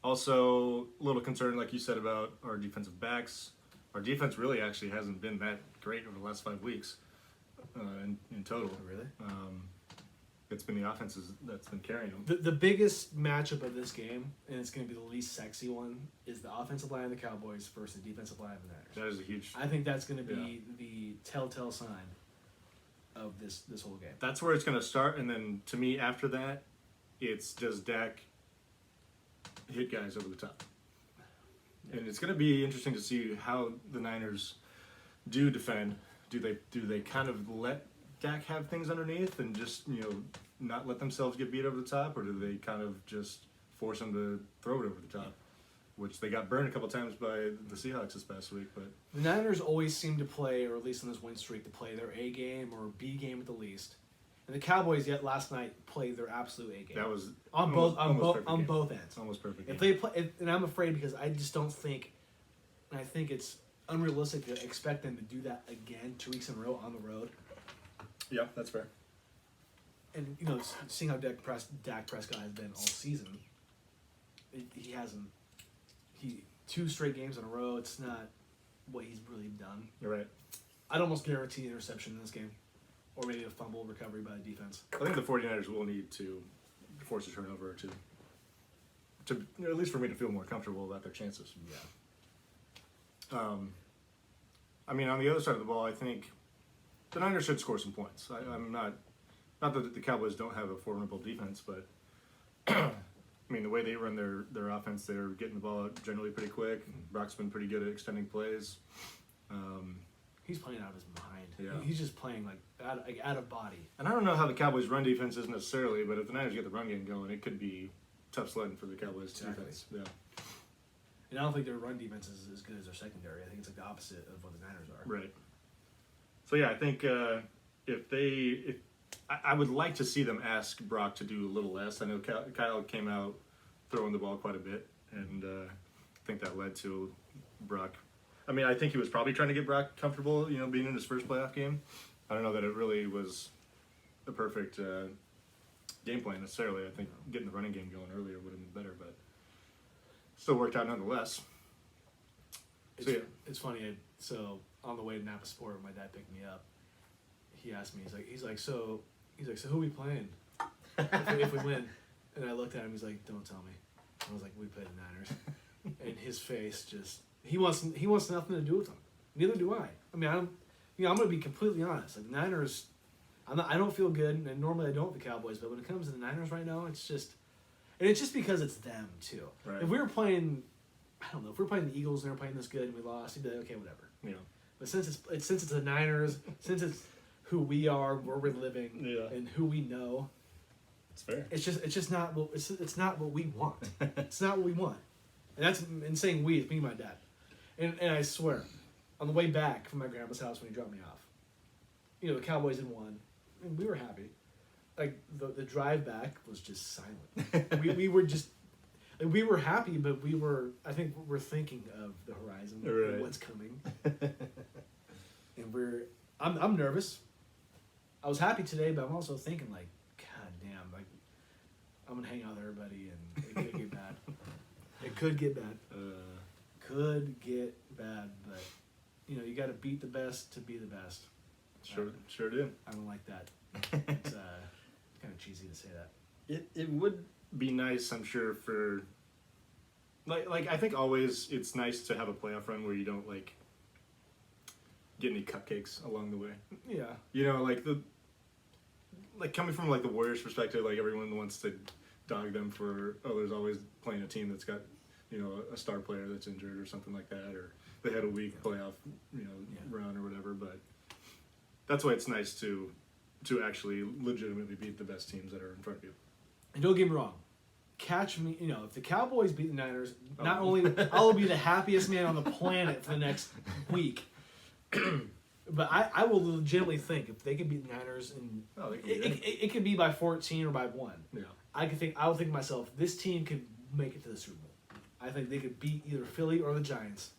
Also, a little concerned, like you said, about our defensive backs. Our defense really actually hasn't been that great over the last 5 weeks in total. Really? It's been the offenses that's been carrying them. The biggest matchup of this game, and it's going to be the least sexy one, is the offensive line of the Cowboys versus the defensive line of the Niners. That is a huge... I think that's going to be the telltale sign of this whole game. That's where it's going to start, and then to me, after that, it's does Dak hit guys over the top. And it's going to be interesting to see how the Niners do defend. Do they kind of let Dak have things underneath and just not let themselves get beat over the top, or do they kind of just force him to throw it over the top? which they got burned a couple times by the Seahawks this past week. But The Niners always seem to play, or at least in this win streak, to play their A game or B game at the least. And the Cowboys yet last night played their absolute A game. that was on almost both ends. almost perfect. If Game. they play, and I'm afraid because I just don't think, and I think it's unrealistic to expect them to do that again 2 weeks in a row on the road. Yeah, that's fair. And seeing how Dak Prescott has been all season, he hasn't. 2 straight games in a row. It's not what he's really done. You're right. I'd almost guarantee an interception in this game, or maybe a fumble recovery by the defense. I think the 49ers will need to force a turnover or two, to at least for me to feel more comfortable about their chances. Yeah. I mean, on the other side of the ball, I think the Niners should score some points. I'm not that the Cowboys don't have a formidable defense, but I mean, the way they run their offense, they're getting the ball out generally pretty quick. Brock's been pretty good at extending plays. He's playing out of his mind. Yeah. He's just playing like out of body. And I don't know how the Cowboys' run defense is necessarily, but if the Niners get the run game going, it could be tough sledding for the Cowboys' defense. Yeah. And I don't think their run defense is as good as their secondary. I think it's like the opposite of what the Niners are. Right. So yeah, I think if I would like to see them ask Brock to do a little less. I know Kyle came out throwing the ball quite a bit, and I think that led to Brock. I mean, I think he was probably trying to get Brock comfortable, being in his first playoff game. I don't know that it really was the perfect game plan necessarily. I think getting the running game going earlier would have been better, but still worked out nonetheless. It's funny. So on the way to Napa Sport, my dad picked me up. He asked me, he's like, so who are we playing if we win? And I looked at him. He's like, don't tell me. I was like, we play the Niners. And his face just he wants nothing to do with them. Neither do I. I mean, I'm going to be completely honest. Like, the Niners, I don't feel good, and normally I don't with the Cowboys, but when it comes to the Niners right now, it's just because it's them too. Right. If we were playing, I don't know, if we were playing the Eagles and they were playing this good and we lost, you'd be like, okay, whatever. Yeah. But since it's the Niners, since it's who we are, where we're living, and who we know, It's fair. it's just not what it's not what we want. It's not what we want, and that's in saying we. It's me and my dad, and I swear, on the way back from my grandpa's house when he dropped me off, the Cowboys had won, and we were happy. Like the drive back was just silent. we were just. We were happy, but I think we're thinking of the horizon, and what's coming, and I'm nervous. I was happy today, but I'm also thinking like, God damn, like I'm gonna hang out with everybody, and it could get bad. It could get bad. Could get bad, but you got to beat the best to be the best. Sure do. I don't like that. It's kind of cheesy to say that. It would be nice, I'm sure, for like I think always it's nice to have a playoff run where you don't get any cupcakes along the way. Yeah. Like coming from the Warriors' perspective, like everyone wants to dog them for there's always playing a team that's got a star player that's injured or something like that, or they had a weak playoff run or whatever. But that's why it's nice to actually legitimately beat the best teams that are in front of you. And don't get me wrong, catch me. If the Cowboys beat the Niners, not only I'll be the happiest man on the planet for the next week, but I will legitimately think if they could beat the Niners, and it could be by 14 or by 1. Yeah. I would think to myself, this team could make it to the Super Bowl. I think they could beat either Philly or the Giants.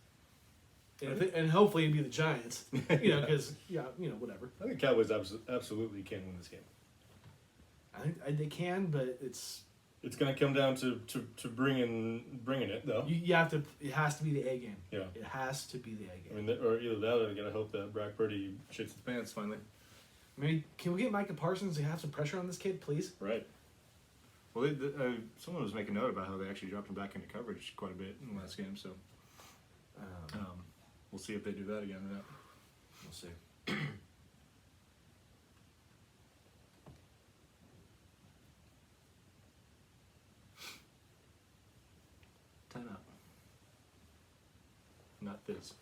And hopefully it'd be the Giants, because whatever. I think Cowboys absolutely can win this game. I think they can, but it's going to come down to bringing it though. You have to. It has to be the A game. Yeah. It has to be the A game. I mean, or either that, or you got to hope that Brock Purdy shits his pants finally. Maybe can we get Micah Parsons to have some pressure on this kid, please? Right. Well, someone was making note about how they actually dropped him back into coverage quite a bit in the last game, so we'll see if they do that again or not. We'll see. Time out. Not this.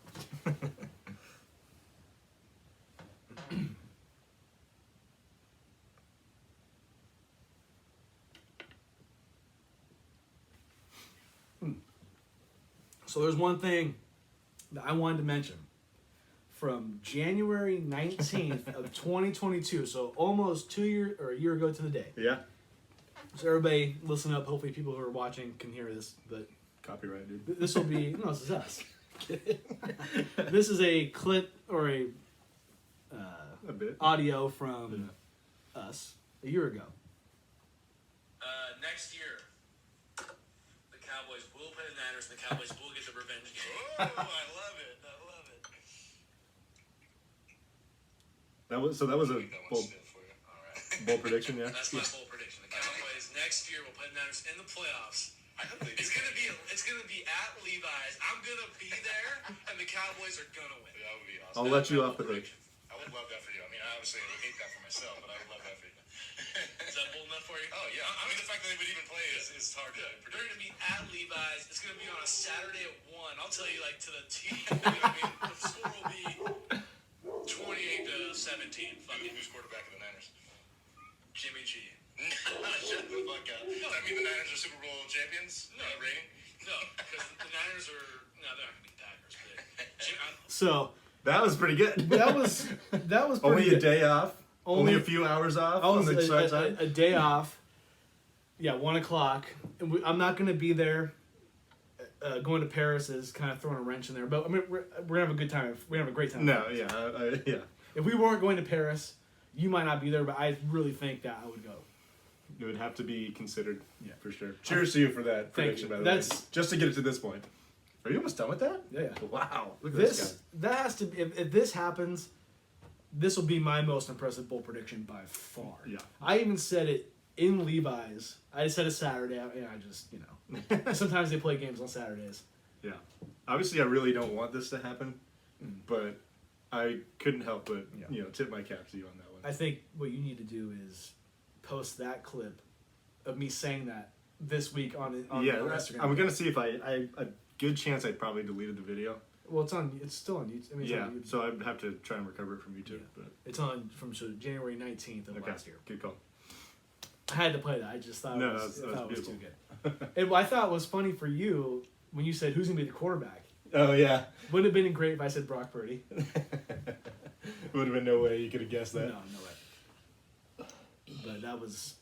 So there's one thing that I wanted to mention. From January 19th of 2022, so almost 2 years or a year ago to the day. Yeah. So everybody listen up. Hopefully people who are watching can hear this, but Copyright, dude. this will be, no, this is us. This is a clip or a bit. audio from us a year ago. Next year, the Cowboys will play the Niners, and the Cowboys will get the revenge game. Oh, I love it. I love it. That was a bold prediction, yeah. That's my bold prediction. The Cowboys next year will play the Niners in the playoffs. It's gonna be at Levi's. I'm gonna be there, and the Cowboys are gonna win. That would be awesome. I'll let you off the hook. I would love that for you. I mean, I obviously would hate that for myself, but I would love that for you. Is that bold enough for you? Oh yeah. I mean, the fact that they would even play is hard to predict. They're gonna be at Levi's. It's gonna be on a Saturday at 1. I'll tell you, like, to the T. You know what I mean? The score will be 28-17. Fucking. Who's quarterback of the Niners? Jimmy G. Shut the fuck up. Does that mean the Niners are Super Bowl champions? No. Rating? No, because the Niners are... No, they're not going to beat the Packers. But So... That was pretty good. That was pretty Only good. a day off? Only a few hours off? On the side? A day off. Yeah, 1 o'clock. And I'm not going to be there. Going to Paris is kind of throwing a wrench in there. But I mean, we're going to have a good time. We're going to have a great time. No, yeah. Yeah. If we weren't going to Paris, you might not be there, but I really think that I would go. It would have to be considered, Yeah. for sure. Cheers to you for that prediction, by the way. Just to get it to this point. Are you almost done with that? Yeah. Wow. Look at this guy. That has to be, if this happens, this will be my most impressive bold prediction by far. Yeah. I even said it in Levi's. I said it Saturday. I just, sometimes they play games on Saturdays. Yeah. Obviously, I really don't want this to happen, but I couldn't help but, tip my cap to you on that one. I think what you need to do is post that clip of me saying that this week on Instagram. I'm going to see if a good chance I probably deleted the video. Well, it's still on YouTube. I mean, it's on YouTube. So I'd have to try and recover it from YouTube. Yeah. But It's on from January 19th of last year. Good call. I had to play that. I just thought No, it was beautiful. too good. And what I thought was funny for you when you said who's going to be the quarterback. Oh, yeah. Wouldn't have been great if I said Brock Purdy. Would have been no way you could have guessed that. No way. But that was...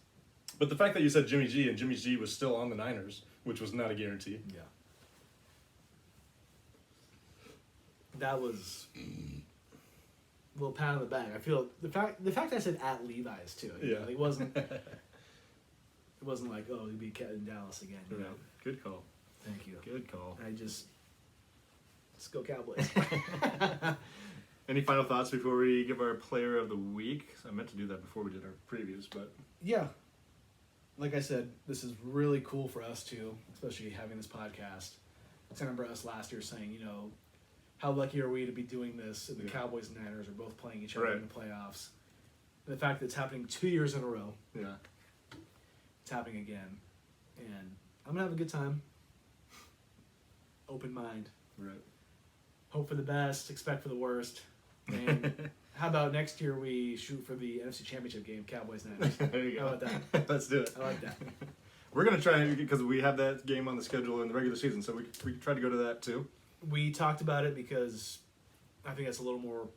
But the fact that you said Jimmy G and Jimmy G was still on the Niners, which was not a guarantee. Yeah. That was a little pat on the back. I feel the fact I said at Levi's too. It wasn't like, oh, he'd be in Dallas again. You know? Good call. Thank you. Good call. Let's go Cowboys. Any final thoughts before we give our player of the week? I meant to do that before we did our previews, but Yeah. Like I said, this is really cool for us too, especially having this podcast. I remember us last year saying, how lucky are we to be doing this? And the Cowboys and Niners are both playing each other in the playoffs. And the fact that it's happening 2 years in a row. Yeah. It's happening again. And I'm going to have a good time. Open mind. Right. Hope for the best, expect for the worst. And how about next year we shoot for the NFC Championship game, Cowboys Niners? There you go. How about that? Let's do it. I like that. We're going to try, because we have that game on the schedule in the regular season, so we try to go to that too. We talked about it because I think that's a little more,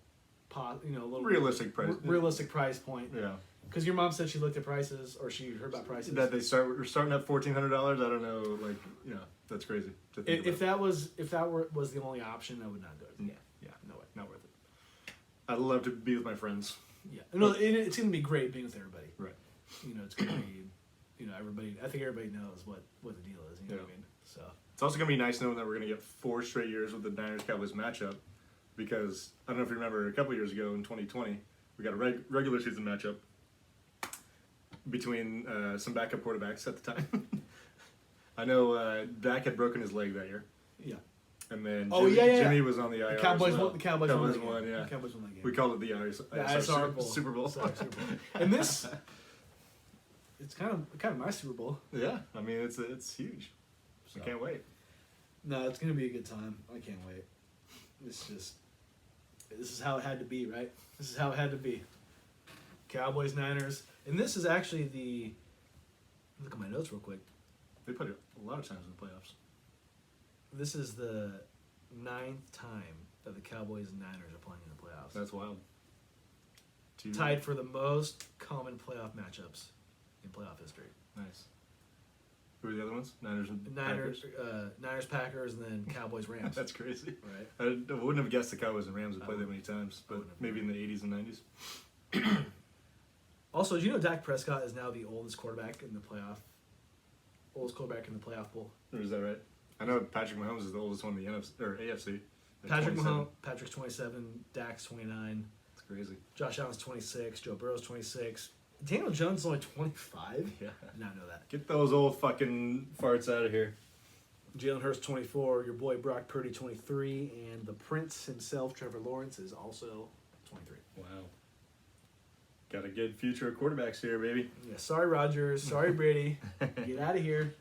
a little realistic price. Realistic price point. Yeah. Because your mom said she looked at prices, or she heard about prices. That we're starting at $1,400. I don't know, that's crazy. To think If that was the only option, I would not do it. Yeah, no way, not worth it. I'd love to be with my friends. Yeah, no, it's gonna be great being with everybody. Right. It's gonna be, everybody. I think everybody knows what the deal is. You know what I mean? So. It's also going to be nice knowing that we're going to get 4 straight years with the Niners-Cowboys matchup, because I don't know if you remember a couple years ago in 2020, we got a regular season matchup between some backup quarterbacks at the time. I know Dak had broken his leg that year. Yeah. And then Jimmy was on the IR. The Cowboys as well. won. The Cowboys won. The Cowboys won that game. We called it the ISR Bowl. Super Bowl. Sorry, Super Bowl. And this, it's kind of my Super Bowl. Yeah, I mean it's huge. So. I can't wait. No, it's gonna be a good time. I can't wait. This is how it had to be, right? This is how it had to be. Cowboys, Niners, and this is actually look at my notes real quick. They put it a lot of times in the playoffs. This is the 9th time that the Cowboys and Niners are playing in the playoffs. That's wild. Tied for the most common playoff matchups in playoff history. Nice. Who are the other ones? Niners and Niners, Packers? Niners, Packers, and then Cowboys, Rams. That's crazy. Right. I wouldn't have guessed the Cowboys and Rams would I play that wouldn't- many times, but wouldn't have maybe in the 80s and 90s. Also, do you know Dak Prescott is now the oldest quarterback in the playoff? Oldest quarterback in the playoff pool. Or is that right? I know Patrick Mahomes is the oldest one in the NFC or AFC. at Patrick 27. Mahomes, Patrick's 27, Dak's 29, It's crazy. Josh Allen's 26, Joe Burrow's 26. Daniel Jones is only 25? Yeah. I did not know that. Get those old fucking farts out of here. Jalen Hurts 24, your boy Brock Purdy 23, and the Prince himself, Trevor Lawrence, is also 23. Wow. Got a good future of quarterbacks here, baby. Yeah, sorry Rodgers, sorry Brady, get out of here.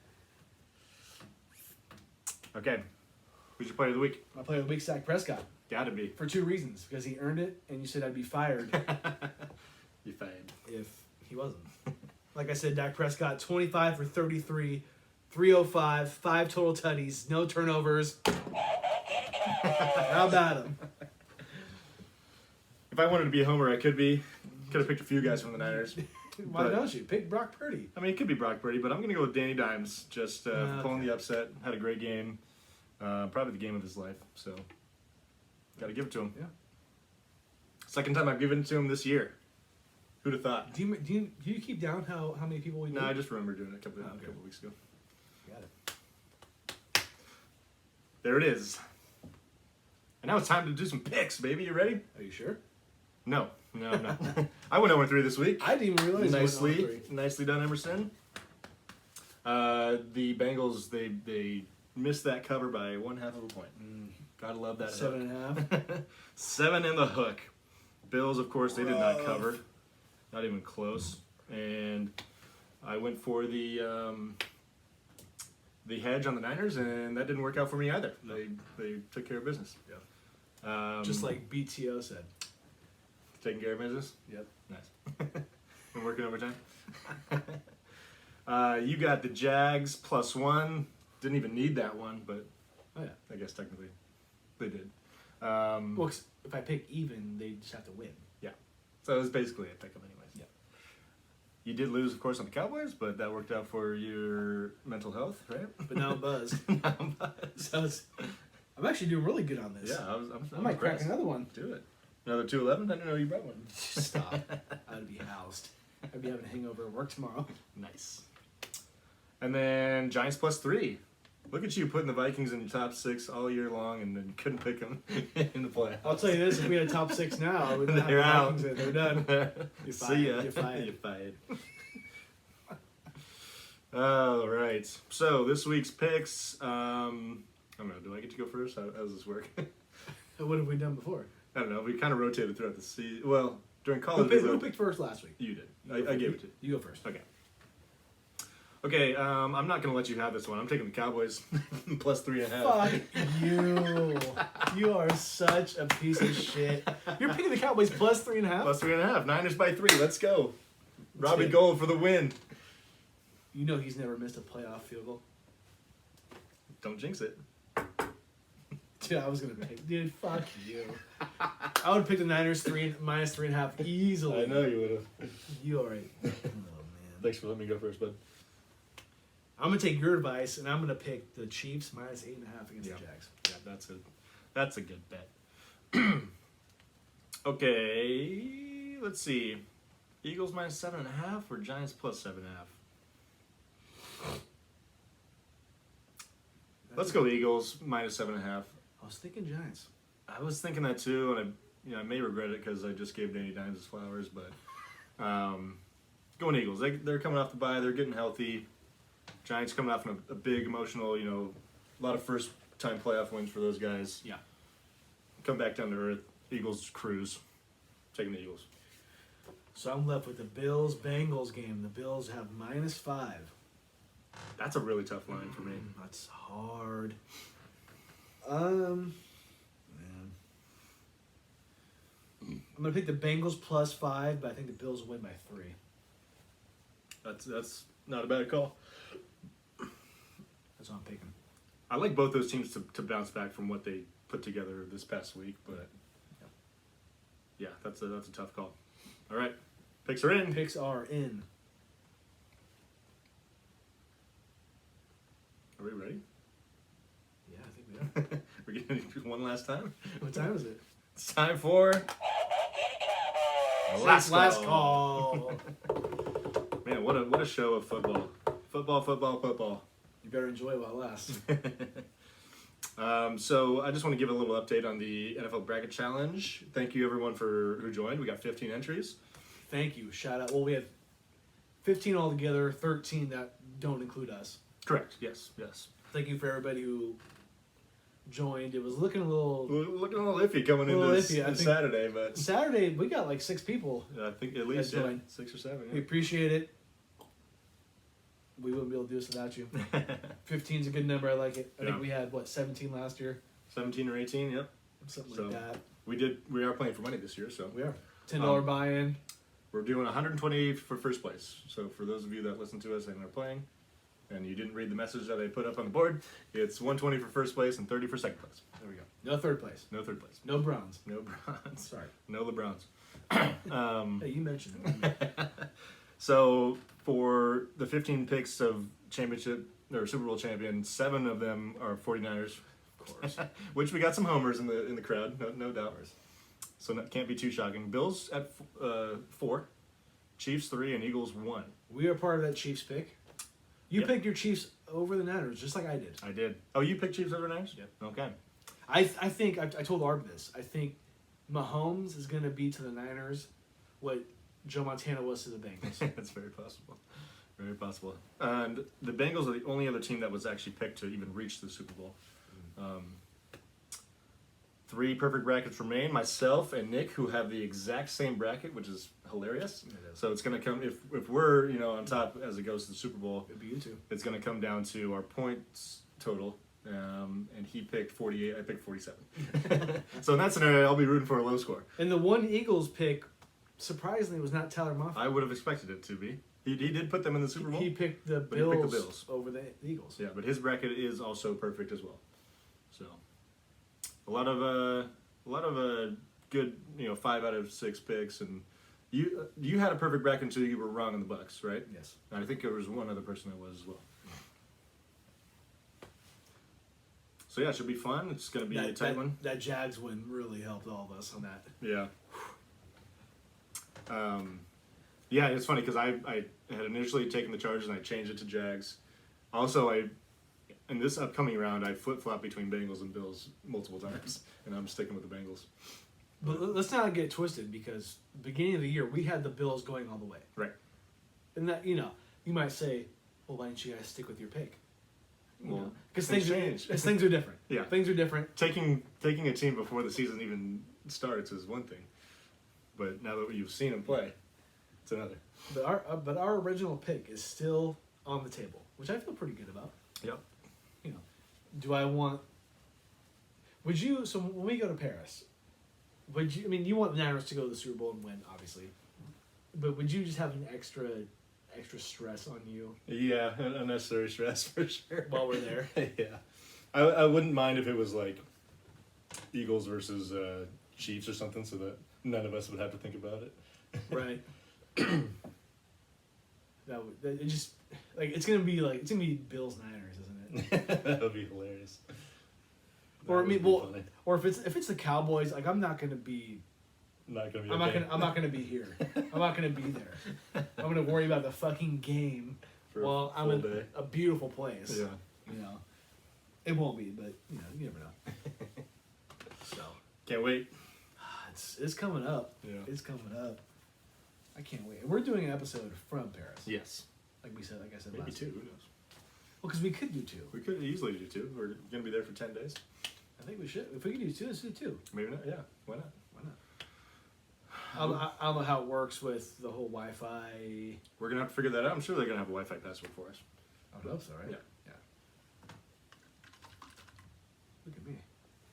Okay. Who's your player of the week? My player of the week, Dak Prescott, Gotta be. for 2 reasons. Because he earned it, and you said I'd be fired You fired. if he wasn't. Like I said, Dak Prescott, 25 for 33, 305, 5 total tutties, no turnovers. How about him? If I wanted to be a homer, I could be. Could have picked a few guys from the Niners. Why But- don't you? Pick Brock Purdy. I mean, it could be Brock Purdy, but I'm going to go with Danny Dimes. Just Okay. pulling the upset. Had a great game. Probably the game of his life. So, got to give it to him. Yeah. Second time I've given it to him this year. Who'd have thought? Do you keep down how many people we No, beat? I just remember doing it a couple okay. weeks ago. Got it. There it is. And now it's time to do some picks, baby. You ready? Are you sure? No. I went 0-3 this week. I didn't even realize. Nicely done, Emerson. The Bengals, they missed that cover by 1/2 of a point. Gotta love that. 7.5. 7 in the hook. Bills, of course, they did not cover. Not even close. And I went for the hedge on the Niners, and that didn't work out for me either. They took care of business. Yeah. Just like BTO said. Taking care of business. Yep. Nice. Been working overtime. You got the Jags +1. Didn't even need that one, but Oh yeah. I guess technically they did. Well, 'cause if I pick even, they just have to win. So it was basically a pick-up anyways. Yeah. You did lose, of course, on the Cowboys, but that worked out for your mental health, right? But now I'm buzzed. So I'm actually doing really good on this. Yeah, I'm I might crack impressed. another one. Do it. Another 211? I didn't know you brought one. Stop. I'd be housed. I'd be having a hangover at work tomorrow. Nice. And then Giants +3. Look at you putting the Vikings in your top 6 all year long, and then couldn't pick them in the playoffs. I'll tell you this: if we had a top 6 now, I wouldn't have They're the out. Vikings in. They're done. You're See fired. ya. You're fired. You're fired. All right. So this week's picks. I don't know. Do I get to go first? How does this work? What have we done before? I don't know. We kind of rotated throughout the season. Well, during Who college, picked, who picked first last week? you did. I gave it to you. You go first. Okay. Okay. I'm not gonna let you have this one. I'm taking the Cowboys +3.5. Fuck you. You are such a piece of shit. You're picking the Cowboys +3.5? +3.5. Niners by 3. Let's go. Robbie it. Gold for the win. You know he's never missed a playoff field goal. Don't jinx it. Dude, I was gonna pick. Dude, fuck you. I would have picked the Niners -3.5 easily. you would have. You alright. Oh man. Thanks for letting me go first, bud. I'm gonna take your advice and I'm gonna pick the Chiefs -8.5 against the Jags. Yeah, that's a good bet. Okay, let's see. Eagles -7.5 or Giants +7.5? Let's go Eagles -7.5. I was thinking Giants. I was thinking that too, and I may regret it because I just gave Danny Dimes his flowers, but going Eagles. They're coming off the bye. They're getting healthy. Giants coming off a big emotional, a lot of first-time playoff wins for those guys. Yeah. Come back down to earth. Eagles cruise. Taking the Eagles. So I'm left with the Bills-Bengals game. The Bills have -5. That's a really tough line for me. That's hard. Man. I'm gonna pick the Bengals +5, but I think the Bills will win by 3. That's not a bad call. That's what I'm picking. I like both those teams to bounce back from what they put together this past week, but yeah, that's a tough call. All right, picks are in. Picks are in. Are we ready? Yeah, I think we are. We're getting one last time. What time is it? It's time for Last call. Man, what a show of football. Football. You better enjoy while it lasts. So I just want to give a little update on the NFL Bracket Challenge. Thank you everyone who joined. We got 15 entries. Thank you. Shout out. Well, we have 15 altogether, 13 that don't include us. Correct. Yes. Thank you for everybody who joined. It was looking a little Looking a little iffy coming into this Saturday, but Saturday we got like 6 people. I think at least joined. 6 or 7. We appreciate it. We wouldn't be able to do this without you. 15 is a good number. I like it. I think we had 17 last year. 17 or 18. Yep. Something like that. We are playing for money this year, so we are $10 buy-in. We're doing 120 for first place. So for those of you that listen to us and are playing, and you didn't read the message that I put up on the board, it's 120 for first place and 30 for second place. There we go. No third place. No third place. No bronze. No bronze. Sorry. No LeBrons. Hey, you mentioned it. So for the 15 picks of championship or Super Bowl champion, 7 of them are 49ers, Of course. which we got some homers in the crowd, no doubt. So can't be too shocking. Bills at 4, Chiefs 3, and Eagles 1. We are part of that Chiefs pick. You picked your Chiefs over the Niners, just like I did. I did. Oh, you picked Chiefs over Niners? Yep. Okay. I think I told Arb this. I think Mahomes is going to be to the Niners what Joe Montana was to the Bengals. That's very possible. Very possible. And the Bengals are the only other team that was actually picked to even reach the Super Bowl. 3 perfect brackets remain. Myself and Nick, who have the exact same bracket, which is hilarious. It is. So it's going to come, if we're on top as it goes to the Super Bowl, It'd be you two. it's going to come down to our points total. And he picked 48, I picked 47. So in that scenario, I'll be rooting for a low score. And the one Eagles pick, surprisingly, was not Tyler Moffitt. I would have expected it to be. He did put them in the Super Bowl. He picked the But he Bills, picked the Bills. over the Eagles. Yeah, but his bracket is also perfect as well. So a lot of good 5 out of 6 picks, and you had a perfect bracket until you were wrong on the Bucks, right? Yes. And I think there was one other person that was as well. So yeah, it should be fun. It's going to be a tight one. That Jags win really helped all of us on that. Yeah. Yeah, it's funny because I had initially taken the Chargers and I changed it to Jags. Also, in this upcoming round, I flip-flop between Bengals and Bills multiple times, and I'm sticking with the Bengals. But let's not get twisted, because beginning of the year, we had the Bills going all the way. Right. And that, you might say, well, why didn't you guys stick with your pick? Well, because things things are different. Yeah. Things are different. Taking a team before the season even starts is one thing, but now that you've seen them play, it's another. But our original pick is still on the table, which I feel pretty good about. Yep. Do I want? Would you? So when we go to Paris, would you? I mean, you want the Niners to go to the Super Bowl and win, obviously. But would you just have an extra stress on you? Yeah, unnecessary stress for sure. While we're there. Yeah, I wouldn't mind if it was like Eagles versus Chiefs or something, so that none of us would have to think about it. Right. It just it's gonna be Bills Niners, isn't it? That would be hilarious. Or or if it's the Cowboys, I'm not gonna be. Not gonna be. I'm not gonna be here. I'm not gonna be there. I'm gonna worry about the fucking game while I'm in a beautiful place. Yeah. It won't be, but you never know. So can't wait. It's coming up. Yeah. It's coming up. I can't wait. We're doing an episode from Paris. Yes. Like I said Maybe last 2. time. Who knows? Well, because we could do 2. We could easily do 2. We're gonna be there for 10 days. I think we should. If we could do 2, let's do 2. Maybe not. Yeah. Why not? I don't know how it works with the whole Wi-Fi. We're gonna have to figure that out. I'm sure they're gonna have a Wi-Fi password for us. I would hope so, right? Yeah. Look at me.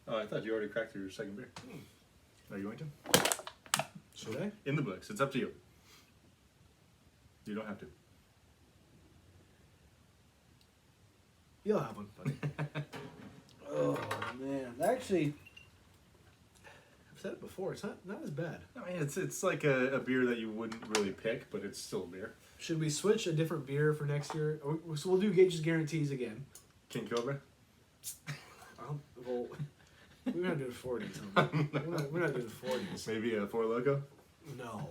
Oh, I thought you already cracked your second beer. Are you going to? Should I? In the books. It's up to you. You don't have to. You'll have one, buddy. Oh man, actually, I've said it before. It's not as bad. I mean, it's like a beer that you wouldn't really pick, but it's still a beer. Should we switch a different beer for next year? So we'll do Gage's guarantees again. King Cobra. Well, we're not doing 40s. Huh? We're not doing 40s. Maybe a Four Loko. No.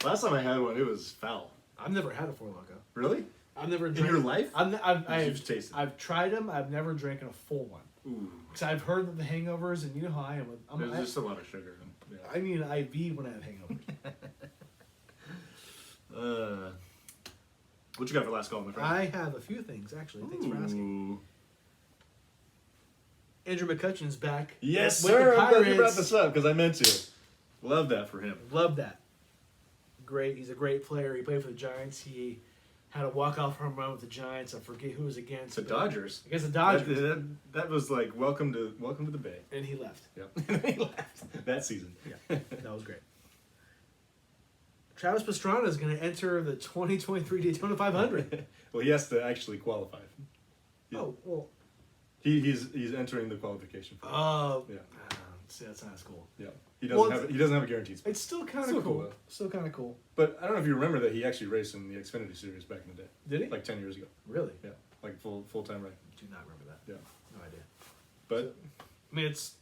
Last time I had one, it was foul. I've never had a Four Loko. Really? I've never In drank. your life? I've just tasted it? I've tried them. I've never drank a full one. Ooh. Because I've heard of the hangovers, and you know how I am. There's just a lot of sugar in them. Yeah. I need an IV when I have hangovers. What you got for last call, my friend? I have a few things, actually. Thanks for asking. Ooh. Andrew McCutcheon's back. Yes, with sir. the I'm glad you brought Pirates. this up because I meant to. Love that for him. Love that. Great. He's a great player. He played for the Giants. He had a walk-off home run with the Giants. I forget who it was against. The but- Dodgers. Against the Dodgers. That was like welcome to the Bay. And he left. Yep. He left that season. Yeah, that was great. Travis Pastrana is going to enter the 2023 Daytona 500. Well, he has to actually qualify. Yeah. Oh, well. He's entering the qualification. Yeah. See, that's not as cool. Yeah. He doesn't Well, have he doesn't have a guaranteed spot. It's still kind Still of cool. cool, though. Still kind of cool. But I don't know if you remember that he actually raced in the Xfinity Series back in the day. Did he? Like 10 years ago. Really? Yeah. Like full time right. Do not remember that. Yeah. No idea. But I mean, it's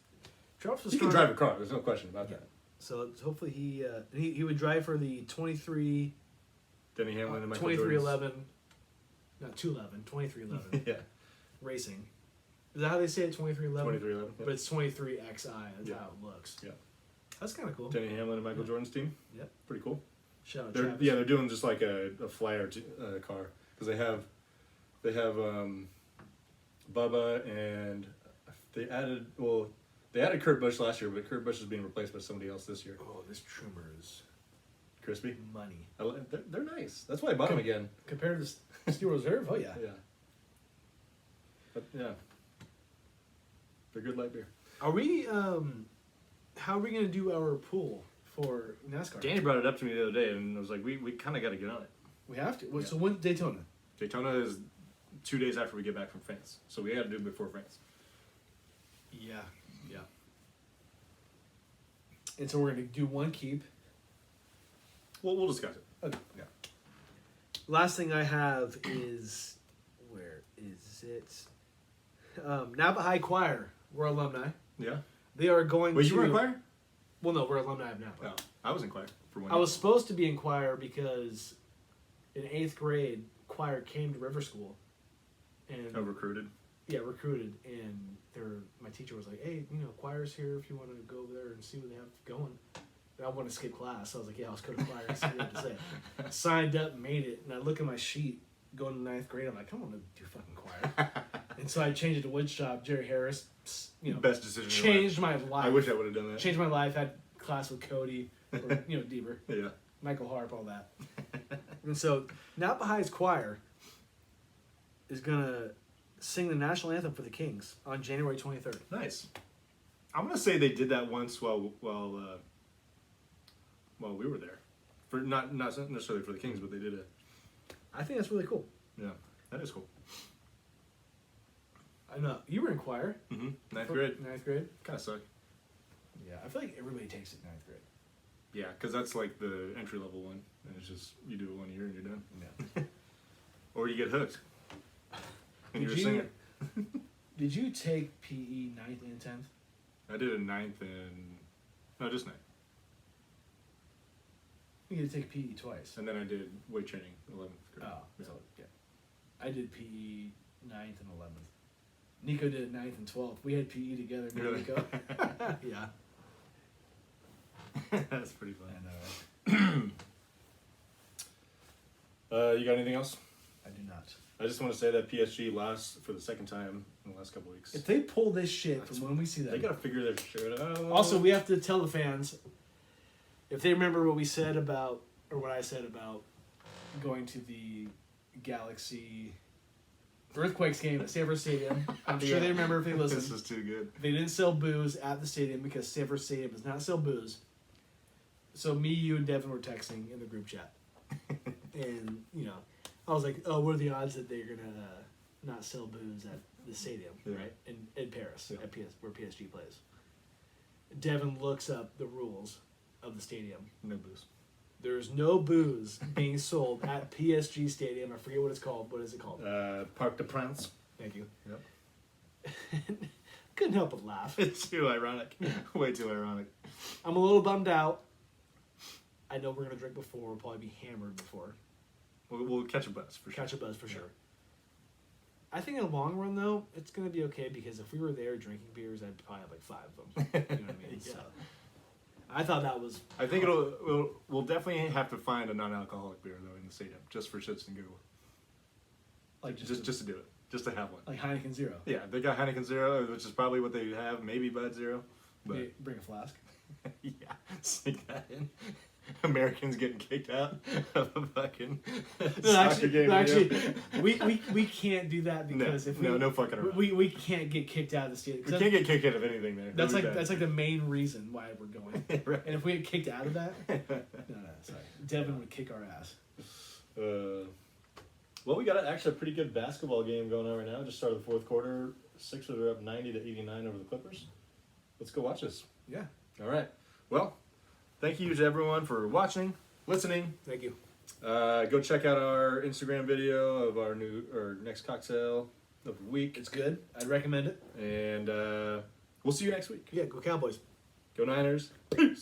Travis Pastrana. he can drive a car. There's no question about Yeah. that. So hopefully he would drive for the 23 Denny Hamlin and Michael 2311, not 211, 2311 yeah. racing. Is that how they say it? 2311. 2311. But it's 23XI. That's Yeah. how it looks. Yeah. That's kind of cool. Denny Hamlin and Michael Jordan's team. Yep. Pretty cool. Shout out They're Travis. they're doing just like a flyer car because they have Bubba and they added Kurt Busch last year, but Kurt Busch is being replaced by somebody else this year. Oh, this trimmer is Crispy. money. They're nice. That's why I bought them again. Compared to Steel Reserve, oh yeah. Yeah. But yeah. They're good light beer. Are we, how are we going to do our pool for NASCAR? Danny brought it up to me the other day, and I was like, we kind of got to get on it. We have to. Yeah. So when Daytona? Daytona is 2 days after we get back from France, so we got to do it before France. Yeah. Yeah. And so we're going to do one keep. Well, we'll discuss it. Okay. Yeah. Last thing I have is, where is it? Napa High Choir. We're alumni. Yeah. They are going Wait, to... you were in choir? Well, no, we're alumni of Napa. No, I was in choir for 1 I year. was supposed to be in choir because in 8th grade, choir came to River School. And recruited. yeah, recruited. And my teacher was like, hey, choir's here if you want to go over there and see what they have going. And I want to skip class. So I was like, yeah, let's go to choir and see what they have to say. Signed up, made it. And I look at my sheet going to 9th grade. I'm like, I want to do fucking choir. And so I changed it to woodshop. Jerry Harris, Best decision. changed my life. I wish I would have done that. Changed my life. Had class with Cody, or, Deaver, Yeah. Michael Harp, all that. And so Napa High's choir is gonna sing the national anthem for the Kings on January 23rd. Nice. I'm gonna say they did that once while we were there, for not necessarily for the Kings, but they did it. I think that's really cool. Yeah, that is cool. I know you were in choir. Mm-hmm. Ninth grade. 9th grade. Kind of suck. Yeah, I feel like everybody takes it 9th grade. Yeah, because that's like the entry level one, and it's just you do it 1 year and you're done. Yeah. Or you get hooked. And you're a Did singer. Did you take PE 9th and 10th? I did a 9th and no, just 9th, You get to take PE twice. and then I did weight training 11th grade. Oh, so yeah. I did PE 9th and 11th. Nico did 9th and 12th. We had PE together. Me and Really? Nico. Yeah. That's pretty fun. And You got anything else? I do not. I just want to say that PSG lost for the second time in the last couple weeks. If they pull this shit from when we see They that. gotta figure their shit out. Also, we have to tell the fans if they remember what we said about, or what I said about going to the Galaxy Earthquakes game at Sanford Stadium. I'm sure they remember if they This listened. is too good. They didn't sell booze at the stadium because Sanford Stadium does not sell booze. So me, you, and Devin were texting in the group chat. And, I was like, oh, what are the odds that they're going to not sell booze at the stadium, Yeah. right, in Paris, Yeah. where PSG plays. Devin looks up the rules of the stadium. No booze. There's no booze being sold at PSG Stadium. I forget what it's called. What is it called? Parc de France. Thank you. Yep. Couldn't help but laugh. It's too ironic. Way too ironic. I'm a little bummed out. I know we're going to drink before. We'll probably be hammered before. We'll catch a buzz for sure. Catch a buzz for sure. I think in the long run, though, it's going to be okay because if we were there drinking beers, I'd probably have like 5 of them. You know what I mean? Yeah. So, I thought that was... I think we'll definitely have to find a non-alcoholic beer though in the stadium just for shits and giggles. Like Just to do it. Just to have one. like Heineken Zero. Yeah, they got Heineken Zero, which is probably what they have. Maybe Bud Zero. But Bring a flask. yeah, sneak that in. Americans getting kicked out of a fucking soccer game. we can't do that because if we no fucking around. we can't get kicked out of the stadium. We can't get kicked out of anything there. That's Really like bad. that's like the main reason why we're going. Right. And if we get kicked out of that, no, sorry, Devin would kick our ass. Well, we got actually a pretty good basketball game going on right now. Just started the fourth quarter. Sixers are up 90-89 over the Clippers. Let's go watch this. Yeah, All right. Well, thank you to everyone for watching, listening. thank you. Go check out our Instagram video of our next cocktail of the week. It's good. I'd recommend it. And we'll see you next week. Yeah, go Cowboys. Go Niners. Peace.